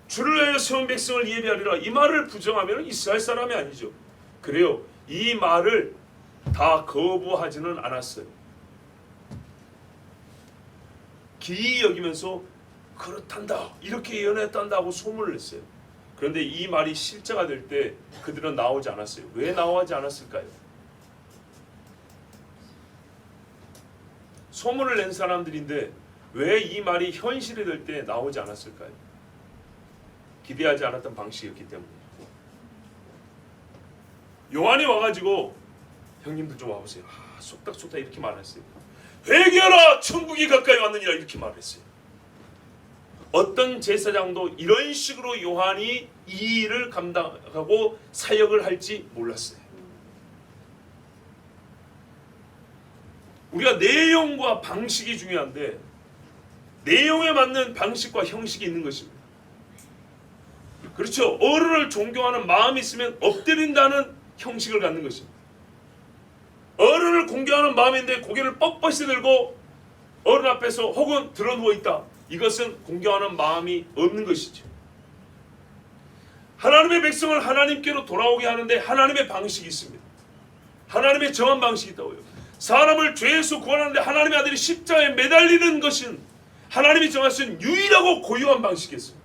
주를 위하여 세운 백성을 예비하리라. 이 말을 부정하면 이스라엘 사람이 아니죠. 그래요. 이 말을 다 거부하지는 않았어요. 기이 여기면서 그렇단다, 이렇게 예언했단다 하고 소문을 냈어요. 그런데 이 말이 실제가 될 때 그들은 나오지 않았어요. 왜 나오지 않았을까요? 소문을 낸 사람들인데 왜 이 말이 현실이 될 때 나오지 않았을까요? 기대하지 않았던 방식이었기 때문에. 요한이 와가지고 형님들 좀 와보세요. 속닥속닥 이렇게 말했어요. 회개하라, 천국이 가까이 왔느니라, 이렇게 말했어요. 어떤 제사장도 이런 식으로 요한이 이 일을 감당하고 사역을 할지 몰랐어요. 우리가 내용과 방식이 중요한데 내용에 맞는 방식과 형식이 있는 것입니다. 그렇죠. 어른을 존경하는 마음이 있으면 엎드린다는 형식을 갖는 것입니다. 어른을 공경하는 마음인데 고개를 뻣뻣이 들고 어른 앞에서 혹은 들어 누워 있다. 이것은 공경하는 마음이 없는 것이죠. 하나님의 백성을 하나님께로 돌아오게 하는데 하나님의 방식이 있습니다. 하나님의 정한 방식이 있다고요. 사람을 죄에서 구원하는데 하나님의 아들이 십자가에 매달리는 것은 하나님이 정하신 유일하고 고유한 방식이었습니다.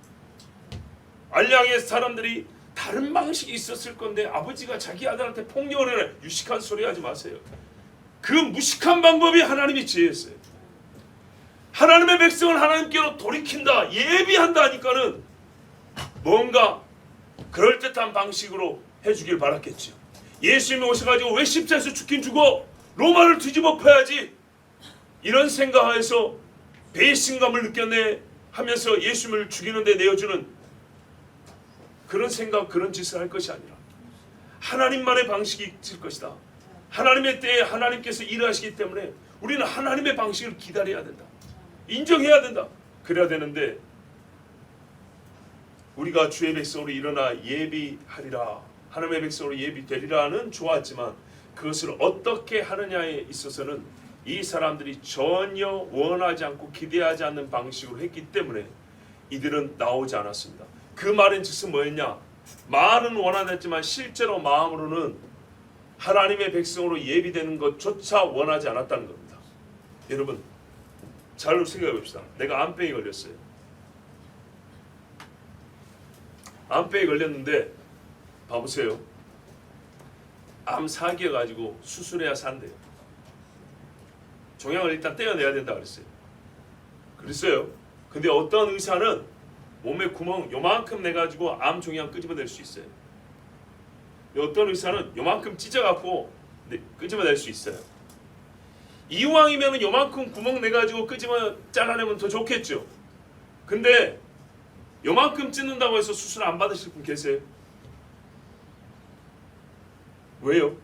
알량의 사람들이 다른 방식이 있었을 건데 아버지가 자기 아들한테 폭력을 해라. 유식한 소리 하지 마세요. 그 무식한 방법이 하나님의 지혜였어요. 하나님의 백성을 하나님께로 돌이킨다, 예비한다 하니까는 뭔가 그럴듯한 방식으로 해주길 바랐겠죠. 예수님이 오셔가지고 왜 십자에서 죽긴 죽어, 로마를 뒤집어 펴야지, 이런 생각하여서 배신감을 느꼈네 하면서 예수님을 죽이는데 내어주는 그런 생각, 그런 짓을 할 것이 아니라 하나님만의 방식이 있을 것이다. 하나님의 때에 하나님께서 일하시기 때문에 우리는 하나님의 방식을 기다려야 된다, 인정해야 된다. 그래야 되는데 우리가 주의 백성으로 일어나 예비하리라, 하나님의 백성으로 예비되리라는 좋았지만 그것을 어떻게 하느냐에 있어서는 이 사람들이 전혀 원하지 않고 기대하지 않는 방식으로 했기 때문에 이들은 나오지 않았습니다. 그 말인 즉슨 뭐였냐? 말은 원하였지만 실제로 마음으로는 하나님의 백성으로 예비되는 것조차 원하지 않았다는 겁니다. 여러분 잘 생각해 봅시다. 내가 암병에 걸렸어요. 암병에 걸렸는데 봐보세요. 암 사기여가지고 수술해야 산대요. 종양을 일단 떼어내야 된다 그랬어요. 그랬어요. 근데 어떤 의사는 몸에 구멍 요만큼 내가지고 암 종양 끄집어낼 수 있어요. 어떤 의사는 요만큼 찢어갖고 끄집어낼 수 있어요. 이왕이면 요만큼 구멍 내가지고 잘라내면 더 좋겠죠. 근데 요만큼 찢는다고 해서 수술 안 받으실 분 계세요? 왜요?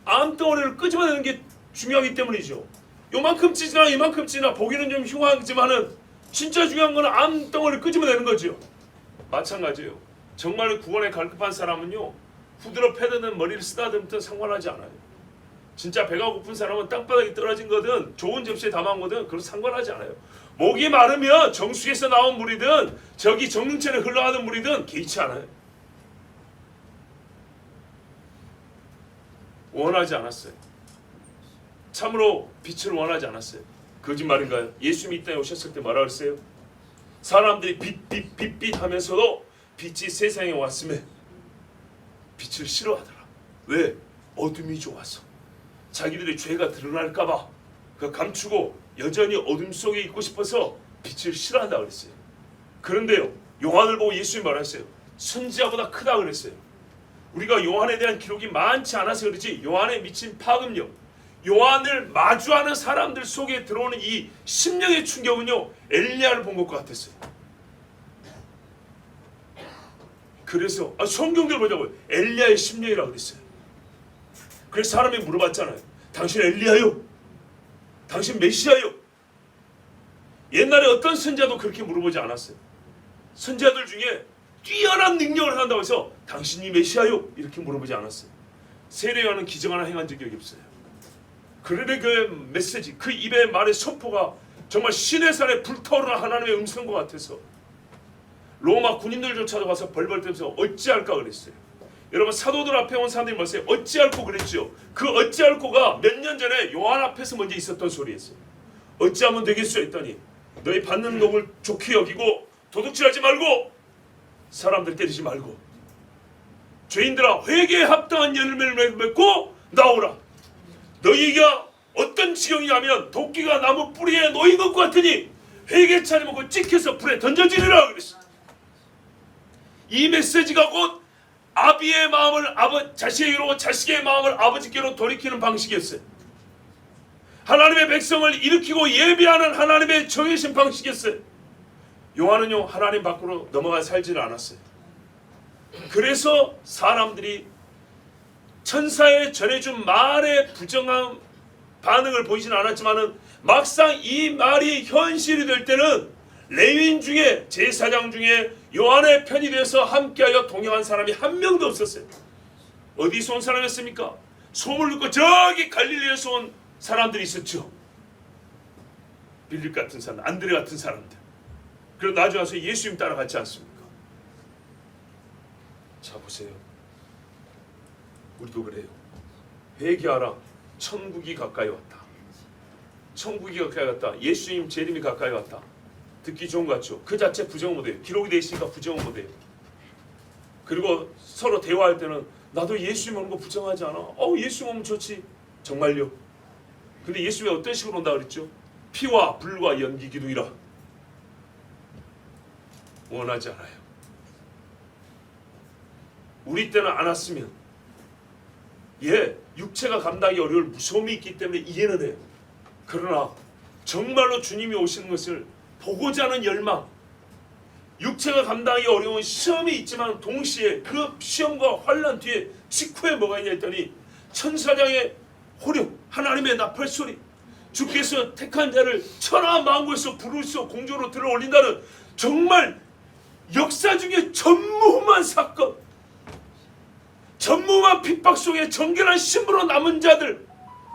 암덩어리를 끄집어내는 게 중요하기 때문이죠. 요만큼 찢으나 이만큼 찢으나 보기는 좀 흉하지만은 진짜 중요한 건 암덩어리를 끄집어내는 거죠. 마찬가지예요. 정말 구원에 갈급한 사람은요, 후드로 패드는 머리를 쓰다듬든 상관하지 않아요. 진짜 배가 고픈 사람은 땅바닥에 떨어진 거든 좋은 접시에 담은 거든 그건 상관하지 않아요. 목이 마르면 정수기에서 나온 물이든 저기 정릉천에 흘러가는 물이든 개의치 않아요. 원하지 않았어요. 참으로 빛을 원하지 않았어요. 거짓말인가요? 예수님이 이 땅에 오셨을 때 뭐라 그랬어요? 사람들이 빛 하면서도 빛이 세상에 왔음에 빛을 싫어하더라. 왜? 어둠이 좋아서. 자기들의 죄가 드러날까봐 그 감추고 여전히 어둠 속에 있고 싶어서 빛을 싫어한다 그랬어요. 그런데요, 요한을 보고 예수님이 말했어요. 선지자보다 크다 그랬어요. 우리가 요한에 대한 기록이 많지 않아서 그렇지 요한에 미친 파급력, 요한을 마주하는 사람들 속에 들어오는 이 심령의 충격은요, 엘리야를 본 것과 같았어요. 그래서 성경대로 보자고요. 엘리야의 심령이라고 그랬어요. 그래서 사람이 물어봤잖아요. 당신 엘리야요? 당신 메시아요? 옛날에 어떤 선지자도 그렇게 물어보지 않았어요. 선지자들 중에 뛰어난 능력을 한다고 해서 당신이 메시아요? 이렇게 물어보지 않았어요. 세례요한은 기적 하나 행한 적이 없어요. 그런데 그 메시지, 그 입의 말의 선포가 정말 신의 산에 불타오르는 하나님의 음성과 같아서 로마 군인들조차도 가서 벌벌 떨면서 어찌할까 그랬어요. 여러분 사도들 앞에 온 사람들이 뭐였어요? 어찌할꼬 그랬죠. 그 어찌할꼬가 몇 년 전에 요한 앞에서 먼저 있었던 소리였어요. 어찌하면 되겠어 했더니 너희 받는 놈을 좋게 여기고 도둑질하지 말고 사람들 때리지 말고 죄인들아 회개에 합당한 열매를 맺고 나오라. 너희가 어떤 지경이냐면 도끼가 나무 뿌리에 놓인 것 같으니 회개차를 먹고 찍혀서 불에 던져지리라 그랬어요. 이 메시지가 곧 아비의 마음을 자식에게로 자식의 마음을 아버지께로 돌이키는 방식이었어요. 하나님의 백성을 일으키고 예비하는 하나님의 정해진 방식이었어요. 요한은요 하나님 밖으로 넘어가 살지를 않았어요. 그래서 사람들이 천사의 전해준 말에 부정한 반응을 보이지는 않았지만은 막상 이 말이 현실이 될 때는 레위인 중에 제사장 중에 요한의 편이 되어서 함께하여 동행한 사람이 한 명도 없었어요. 어디서 온 사람이었습니까? 소문을 듣고 저기 갈릴리에서 온 사람들이 있었죠. 빌립 같은 사람, 안드레 같은 사람들. 그리고 나중에 와서 예수님 따라갔지 않습니까? 자 보세요. 우리도 그래요. 회개하라. 천국이 가까이 왔다. 천국이 가까이 왔다. 예수님 재림이 가까이 왔다. 듣기 좋은 것 같죠? 그 자체 부정은 못해요. 기록이 돼 있으니까 부정은 못해요. 그리고 서로 대화할 때는 나도 예수님 오는 거 부정하지 않아. 예수님 오면 좋지. 정말요? 근데 예수님이 어떤 식으로 온다 그랬죠? 피와 불과 연기 기도이라. 원하지 않아요. 우리 때는 안 왔으면 육체가 감당하기 어려울 무서움이 있기 때문에 이해는 해요. 그러나 정말로 주님이 오시는 것을 보고자 하는 열망, 육체가 감당하기 어려운 시험이 있지만 동시에 그 시험과 환난 뒤에 직후에 뭐가 있냐 했더니 천사장의 호령, 하나님의 나팔 소리, 주께서 택한 자를 천하 만국에서 부르시어 공중으로 들어 올린다는 정말 역사 중에 전무후무한 사건, 전무후무한 핍박 속에 정결한 신부로 남은 자들,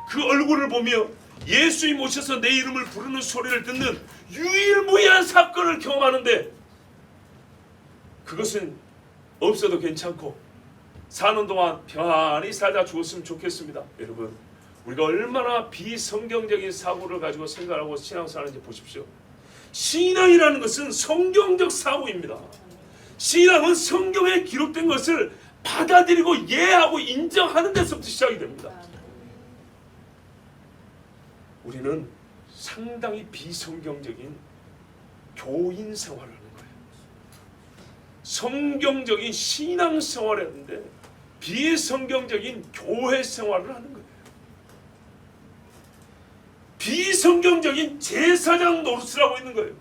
그 얼굴을 보며 예수님 오셔서 내 이름을 부르는 소리를 듣는 유일무이한 사건을 경험하는데, 그것은 없어도 괜찮고 사는 동안 편안히 살다 죽었으면 좋겠습니다. 여러분, 우리가 얼마나 비성경적인 사고를 가지고 생각하고 신앙생활하는지 보십시오. 신앙이라는 것은 성경적 사고입니다. 신앙은 성경에 기록된 것을 받아들이고 이해하고 인정하는 데서부터 시작이 됩니다. 우리는 상당히 비성경적인 교인 생활을 하는 거예요. 성경적인 신앙 생활을 하는데 비성경적인 교회 생활을 하는 거예요. 비성경적인 제사장 노릇을 하고 있는 거예요.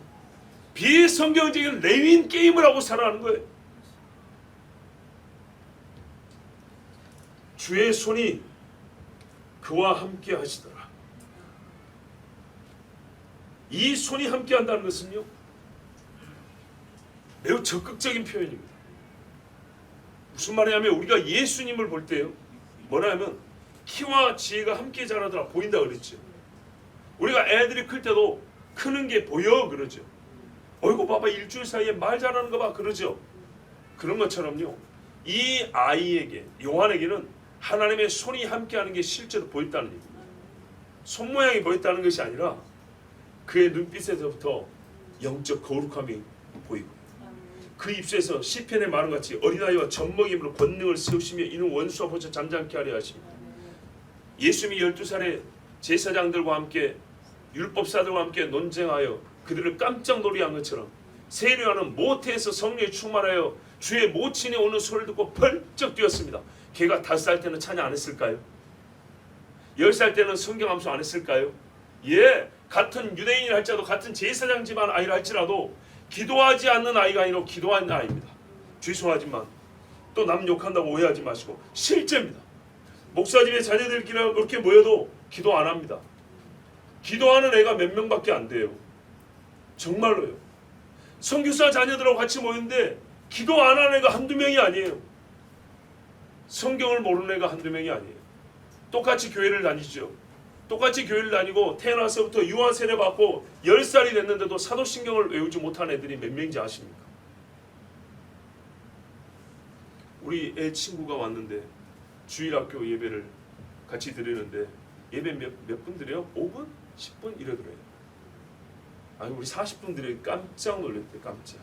비성경적인 레윈 게임을 하고 살아가는 거예요. 주의 손이 그와 함께 하시더라. 이 손이 함께 한다는 것은요, 매우 적극적인 표현입니다. 무슨 말이냐면 우리가 예수님을 볼 때요, 뭐냐면 키와 지혜가 함께 자라더라 보인다 그랬죠. 우리가 애들이 클 때도 크는 게 보여 그러죠. 어이구 봐봐 일주일 사이에 말 잘하는 거 봐 그러죠. 그런 것처럼요, 이 아이에게, 요한에게는 하나님의 손이 함께하는 게 실제로 보였다는 얘기입니다. 손 모양이 보였다는 것이 아니라 그의 눈빛에서부터 영적 거룩함이 보이고, 그 입술에서 시편의 말은 같이 어린아이와 젖먹임으로 권능을 세우시며 이는 원수와 보쳐 잠잠케 하려 하십니다. 예수님이 12살의 제사장들과 함께 율법사들과 함께 논쟁하여 그들을 깜짝 놀게 한 것처럼 세례요한은 모태에서 성령에 충만하여 주의 모친이 오는 소리를 듣고 펄쩍 뛰었습니다. 걔가 5살 때는 찬양 안 했을까요? 10살 때는 성경 암송 안 했을까요? 같은 유대인을 할지라도, 같은 제사장 집안 아이를 할지라도 기도하지 않는 아이가 아니라 기도하는 아이입니다. 죄송하지만 또 남 욕한다고 오해하지 마시고 실제입니다. 목사집의 자녀들끼리 그렇게 모여도 기도 안 합니다. 기도하는 애가 몇 명밖에 안 돼요. 정말로요. 선교사 자녀들하고 같이 모였는데 기도 안 하는 애가 한두 명이 아니에요. 성경을 모르는 애가 한두 명이 아니에요. 똑같이 교회를 다니죠. 똑같이 교회를 다니고 태어나서부터 유아 세례 받고 10살이 됐는데도 사도신경을 외우지 못한 애들이 몇 명인지 아십니까? 우리 애 친구가 왔는데 주일학교 예배를 같이 드리는데 예배 몇 분 드려요? 5분? 10분? 이래 드려요. 아니 우리 40분 드려요. 깜짝 놀랐대요. 깜짝.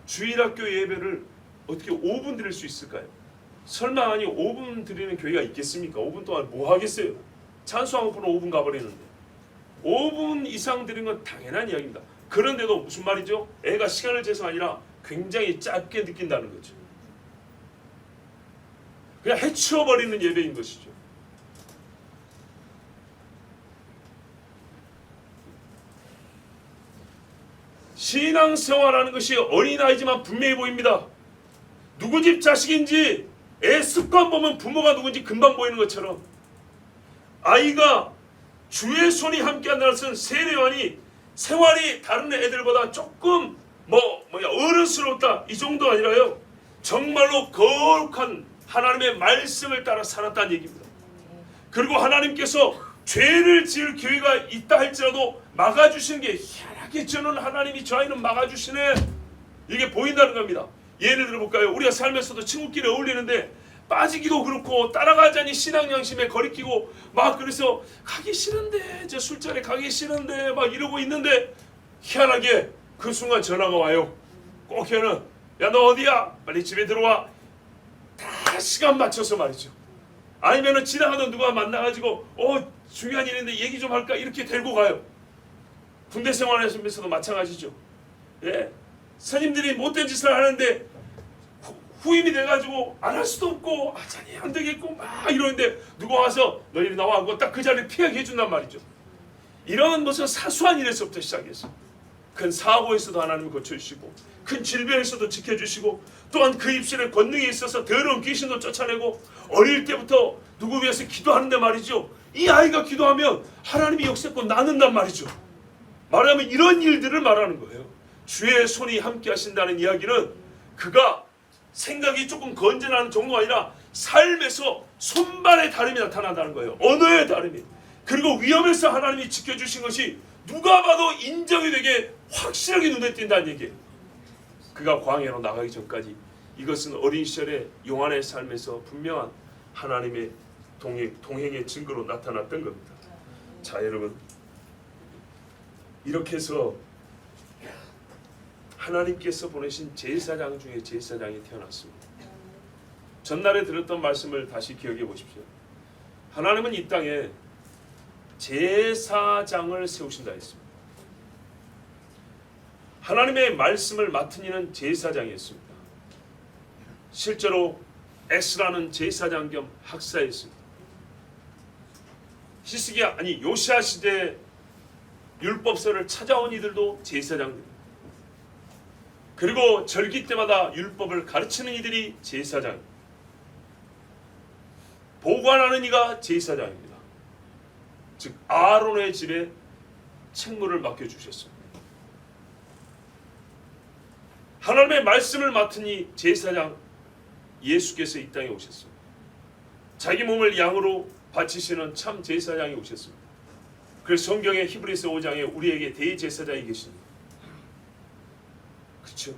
주일학교 예배를 어떻게 5분 드릴 수 있을까요? 설마 아니 5분 드리는 교회가 있겠습니까? 5분 동안 뭐 하겠어요? 찬송하고는 5분 가버리는데 5분 이상 드리는 건 당연한 이야기입니다. 그런데도 무슨 말이죠? 애가 시간을 재서 아니라 굉장히 짧게 느낀다는 거죠. 그냥 해치워버리는 예배인 것이죠. 신앙생활하는 것이 어린아이지만 분명히 보입니다. 누구 집 자식인지 애 습관 보면 부모가 누군지 금방 보이는 것처럼 아이가 주의 손이 함께한다는 것은 세례요한이 생활이 다른 애들보다 조금 어른스럽다 이 정도 아니라요, 정말로 거룩한 하나님의 말씀을 따라 살았다는 얘기입니다. 그리고 하나님께서 죄를 지을 기회가 있다 할지라도 막아주시는 게 희한하게 저는 하나님이 저 아이는 막아주시네, 이게 보인다는 겁니다. 예를 들어볼까요? 우리가 살면서도 친구끼리 어울리는데 빠지기도 그렇고 따라가자니 신앙 양심에 거리끼고 막 그래서 가기 싫은데 저 술자리 가기 싫은데 막 이러고 있는데 희한하게 그 순간 전화가 와요. 꼭 걔는 야 너 어디야? 빨리 집에 들어와. 다 시간 맞춰서 말이죠. 아니면은 지나가던 누가 만나가지고 중요한 일인데 얘기 좀 할까 이렇게 데리고 가요. 군대 생활하시면서도 마찬가지죠. 예, 스님들이 못된 짓을 하는데 후임이 돼가지고 안 할 수도 없고 자니 안 되겠고 막 이러는데 누가 와서 너희들이 나와 하고 딱 그 자리를 피하게 해준단 말이죠. 이런 무슨 사소한 일에서부터 시작해서 큰 사고에서도 하나님이 고쳐주시고 큰 질병에서도 지켜주시고 또한 그 입술에 권능이 있어서 더러운 귀신도 쫓아내고 어릴 때부터 누구 위해서 기도하는데 말이죠. 이 아이가 기도하면 하나님이 역사권 나눈단 말이죠. 말하면 이런 일들을 말하는 거예요. 주의 손이 함께 하신다는 이야기는 그가 생각이 조금 건전한 정도가 아니라 삶에서 손발의 다름이 나타난다는 거예요. 언어의 다름이. 그리고 위험에서 하나님이 지켜주신 것이 누가 봐도 인정이 되게 확실하게 눈에 띈다는 얘기예요. 그가 광야로 나가기 전까지 이것은 어린 시절의 요한의 삶에서 분명한 하나님의 동행의 증거로 나타났던 겁니다. 자 여러분, 이렇게 해서 하나님께서 보내신 제사장 중에 제사장이 태어났습니다. 전날에 들었던 말씀을 다시 기억해 보십시오. 하나님은 이 땅에 제사장을 세우신다 했습니다. 하나님의 말씀을 맡은 이는 제사장이었습니다. 실제로 에스라는 제사장 겸 학사였습니다. 요시야 시대 율법서를 찾아온 이들도 제사장입니다. 그리고 절기 때마다 율법을 가르치는 이들이 제사장입니다. 보관하는 이가 제사장입니다. 즉 아론의 집에 책무를 맡겨주셨습니다. 하나님의 말씀을 맡은 이 제사장 예수께서 이 땅에 오셨습니다. 자기 몸을 양으로 바치시는 참 제사장이 오셨습니다. 그래서 성경의 히브리서 5장에 우리에게 대제사장이 계십니다. 그렇죠?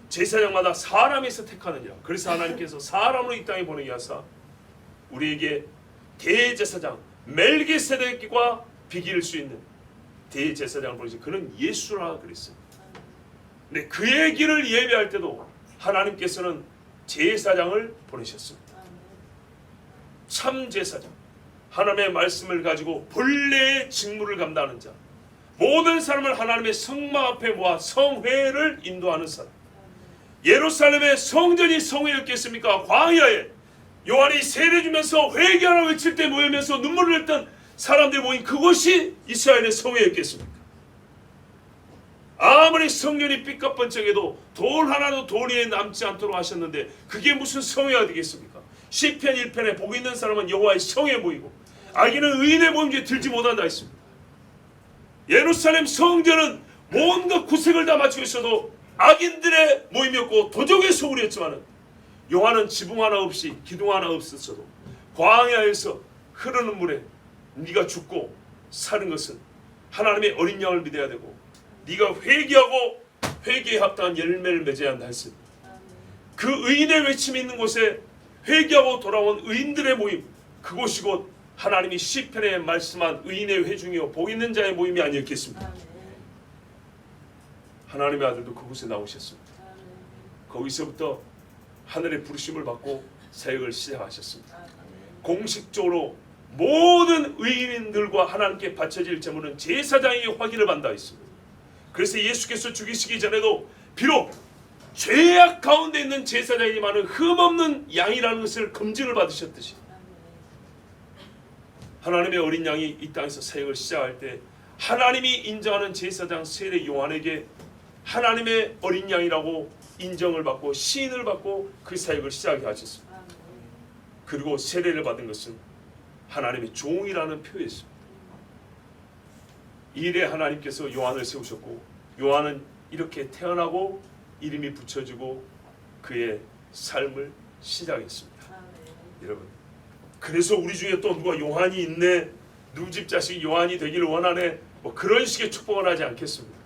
제사장마다 사람에서 택하느니라. 그래서 하나님께서 사람으로 이 땅에 보내게 하사 우리에게 대제사장 멜기세덱과 비길 수 있는 대제사장을 보내신 그는 예수라 그랬어요. 근데 그의 길을 예배할 때도 하나님께서는 제사장을 보내셨습니다. 참 제사장, 하나님의 말씀을 가지고 본래의 직무를 감당하는 자, 모든 사람을 하나님의 성막 앞에 모아 성회를 인도하는 사람. 예루살렘의 성전이 성회였겠습니까? 광야에 요한이 세례주면서 회개하라 외칠 때 모이면서 눈물을 흘렸던 사람들이 모인 그곳이 이스라엘의 성회였겠습니까? 아무리 성전이 삐까뻔쩍해도 돌 하나도 돌 위에 남지 않도록 하셨는데 그게 무슨 성회가 되겠습니까? 시편 1편에 복 있는 사람은 여호와의 성에 모이고 악인은 의인의 모임에 들지 못한다 했습니다. 예루살렘 성전은 뭔가 구색을 다 맞추고 있어도 악인들의 모임이었고 도적의 소굴이었지만 요한은 지붕 하나 없이 기둥 하나 없었어도 광야에서 흐르는 물에 네가 죽고 사는 것은 하나님의 어린 양을 믿어야 되고 네가 회개하고 회개에 합당한 열매를 맺어야 한다 했습니다. 그 의인의 외침이 있는 곳에 회개하고 돌아온 의인들의 모임, 그곳이 곧 하나님이 시편에 말씀한 의인의 회중이요 복 있는 자의 모임이 아니었겠습니까? 하나님의 아들도 그곳에 나오셨습니다. 거기서부터 하늘의 부르심을 받고 사역을 시작하셨습니다. 공식적으로 모든 의인들과 하나님께 바쳐질 제물은 제사장에게 확인을 받는다 했습니다. 그래서 예수께서 죽이시기 전에도 비록 죄악 가운데 있는 제사장이지만 흠없는 양이라는 것을 검증을 받으셨듯이 하나님의 어린 양이 이 땅에서 사역을 시작할 때 하나님이 인정하는 제사장 세례 요한에게 하나님의 어린 양이라고 인정을 받고 시인을 받고 그 사역을 시작하게 하셨습니다. 그리고 세례를 받은 것은 하나님의 종이라는 표였습니다. 이래 하나님께서 요한을 세우셨고 요한은 이렇게 태어나고 이름이 붙여지고 그의 삶을 시작했습니다. 여러분, 그래서 우리 중에 또 누가 요한이 있네, 누구 집 자식이 요한이 되기를 원하네, 뭐 그런 식의 축복을 하지 않겠습니다.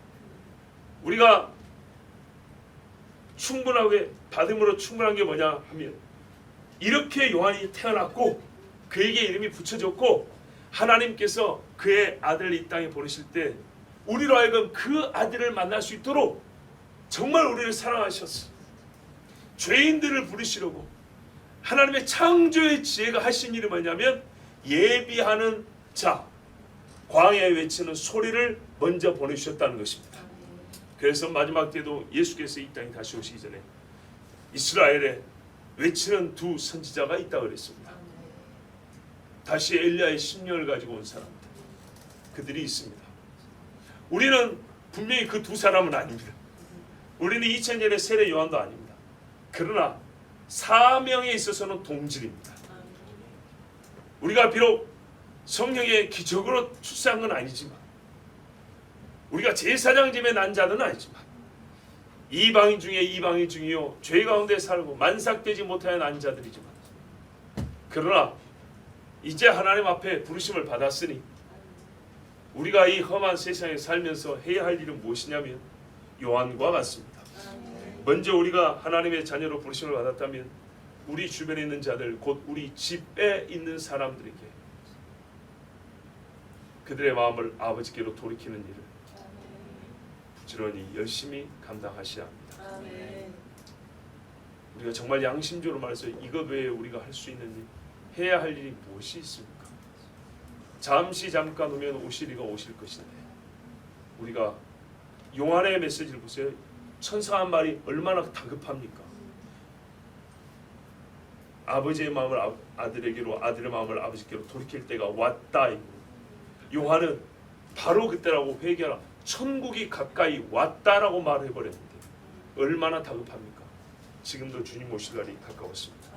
우리가 충분하게 받음으로 충분한 게 뭐냐 하면 이렇게 요한이 태어났고 그에게 이름이 붙여졌고 하나님께서 그의 아들을 이 땅에 보내실 때 우리로 하여금 그 아들을 만날 수 있도록 정말 우리를 사랑하셨어. 죄인들을 부르시려고 하나님의 창조의 지혜가 하신 일이 뭐냐면 예비하는 자, 광야에 외치는 소리를 먼저 보내주셨다는 것입니다. 그래서 마지막 때도 예수께서 이 땅에 다시 오시기 전에 이스라엘에 외치는 두 선지자가 있다고 그랬습니다. 다시 엘리야의 심령을 가지고 온 사람들, 그들이 있습니다. 우리는 분명히 그 두 사람은 아닙니다. 우리는 2000년의 세례 요한도 아닙니다. 그러나 사명에 있어서는 동질입니다. 우리가 비록 성령의 기적으로 출세한 건 아니지만, 우리가 제사장 집에 난 자는 아니지만, 이방인 중에 이방인 중이요 죄 가운데 살고 만삭되지 못하여 난 자들이지만, 그러나 이제 하나님 앞에 부르심을 받았으니 우리가 이 험한 세상에 살면서 해야 할 일은 무엇이냐면 요한과 같습니다. 먼저 우리가 하나님의 자녀로 부르심을 받았다면 우리 주변에 있는 자들, 곧 우리 집에 있는 사람들에게 그들의 마음을 아버지께로 돌이키는 일을 부지런히 열심히 감당하셔야 합니다. 우리가 정말 양심적으로 말해서 이것 외에 우리가 할 수 있는 일, 해야 할 일이 무엇이 있습니까? 잠깐 오면 오실 이가 오실 것인데, 우리가 요한의 메시지를 보세요. 천사 한 말이 얼마나 다급합니까? 아버지의 마음을 아들에게로, 아들의 마음을 아버지께로 돌이킬 때가 왔다. 요한은 바로 그때라고 회개하라, 천국이 가까이 왔다라고 말해버렸는데 얼마나 다급합니까? 지금도 주님 오실 날이 가까웠습니다.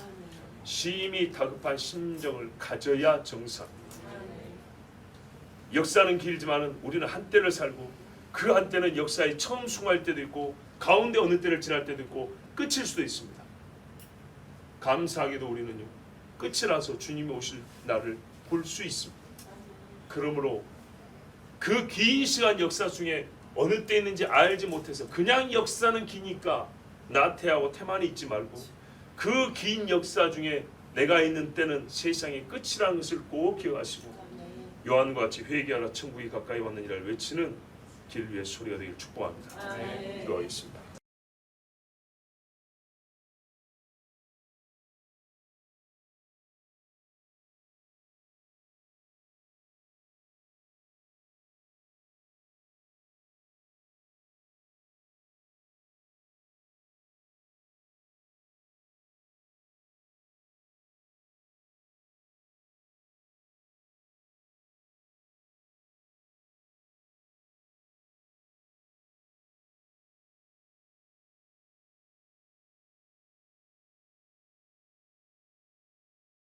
심히 다급한 심정을 가져야 정사입니다. 역사는 길지만은 우리는 한때를 살고, 그 한때는 역사에 처음 숭할 때도 있고 가운데 어느 때를 지날 때도 있고 끝일 수도 있습니다. 감사하게도 우리는요, 끝이라서 주님이 오실 날을 볼 수 있습니다. 그러므로 그 긴 시간 역사 중에 어느 때 있는지 알지 못해서 그냥 역사는 기니까 나태하고 태만히 있지 말고, 그 긴 역사 중에 내가 있는 때는 세상의 끝이라는 것을 꼭 기억하시고 요한과 같이 회개하라 천국이 가까이 왔느니라 외치는 길 위에 소리가 되길 축복합니다. 기도하겠습니다.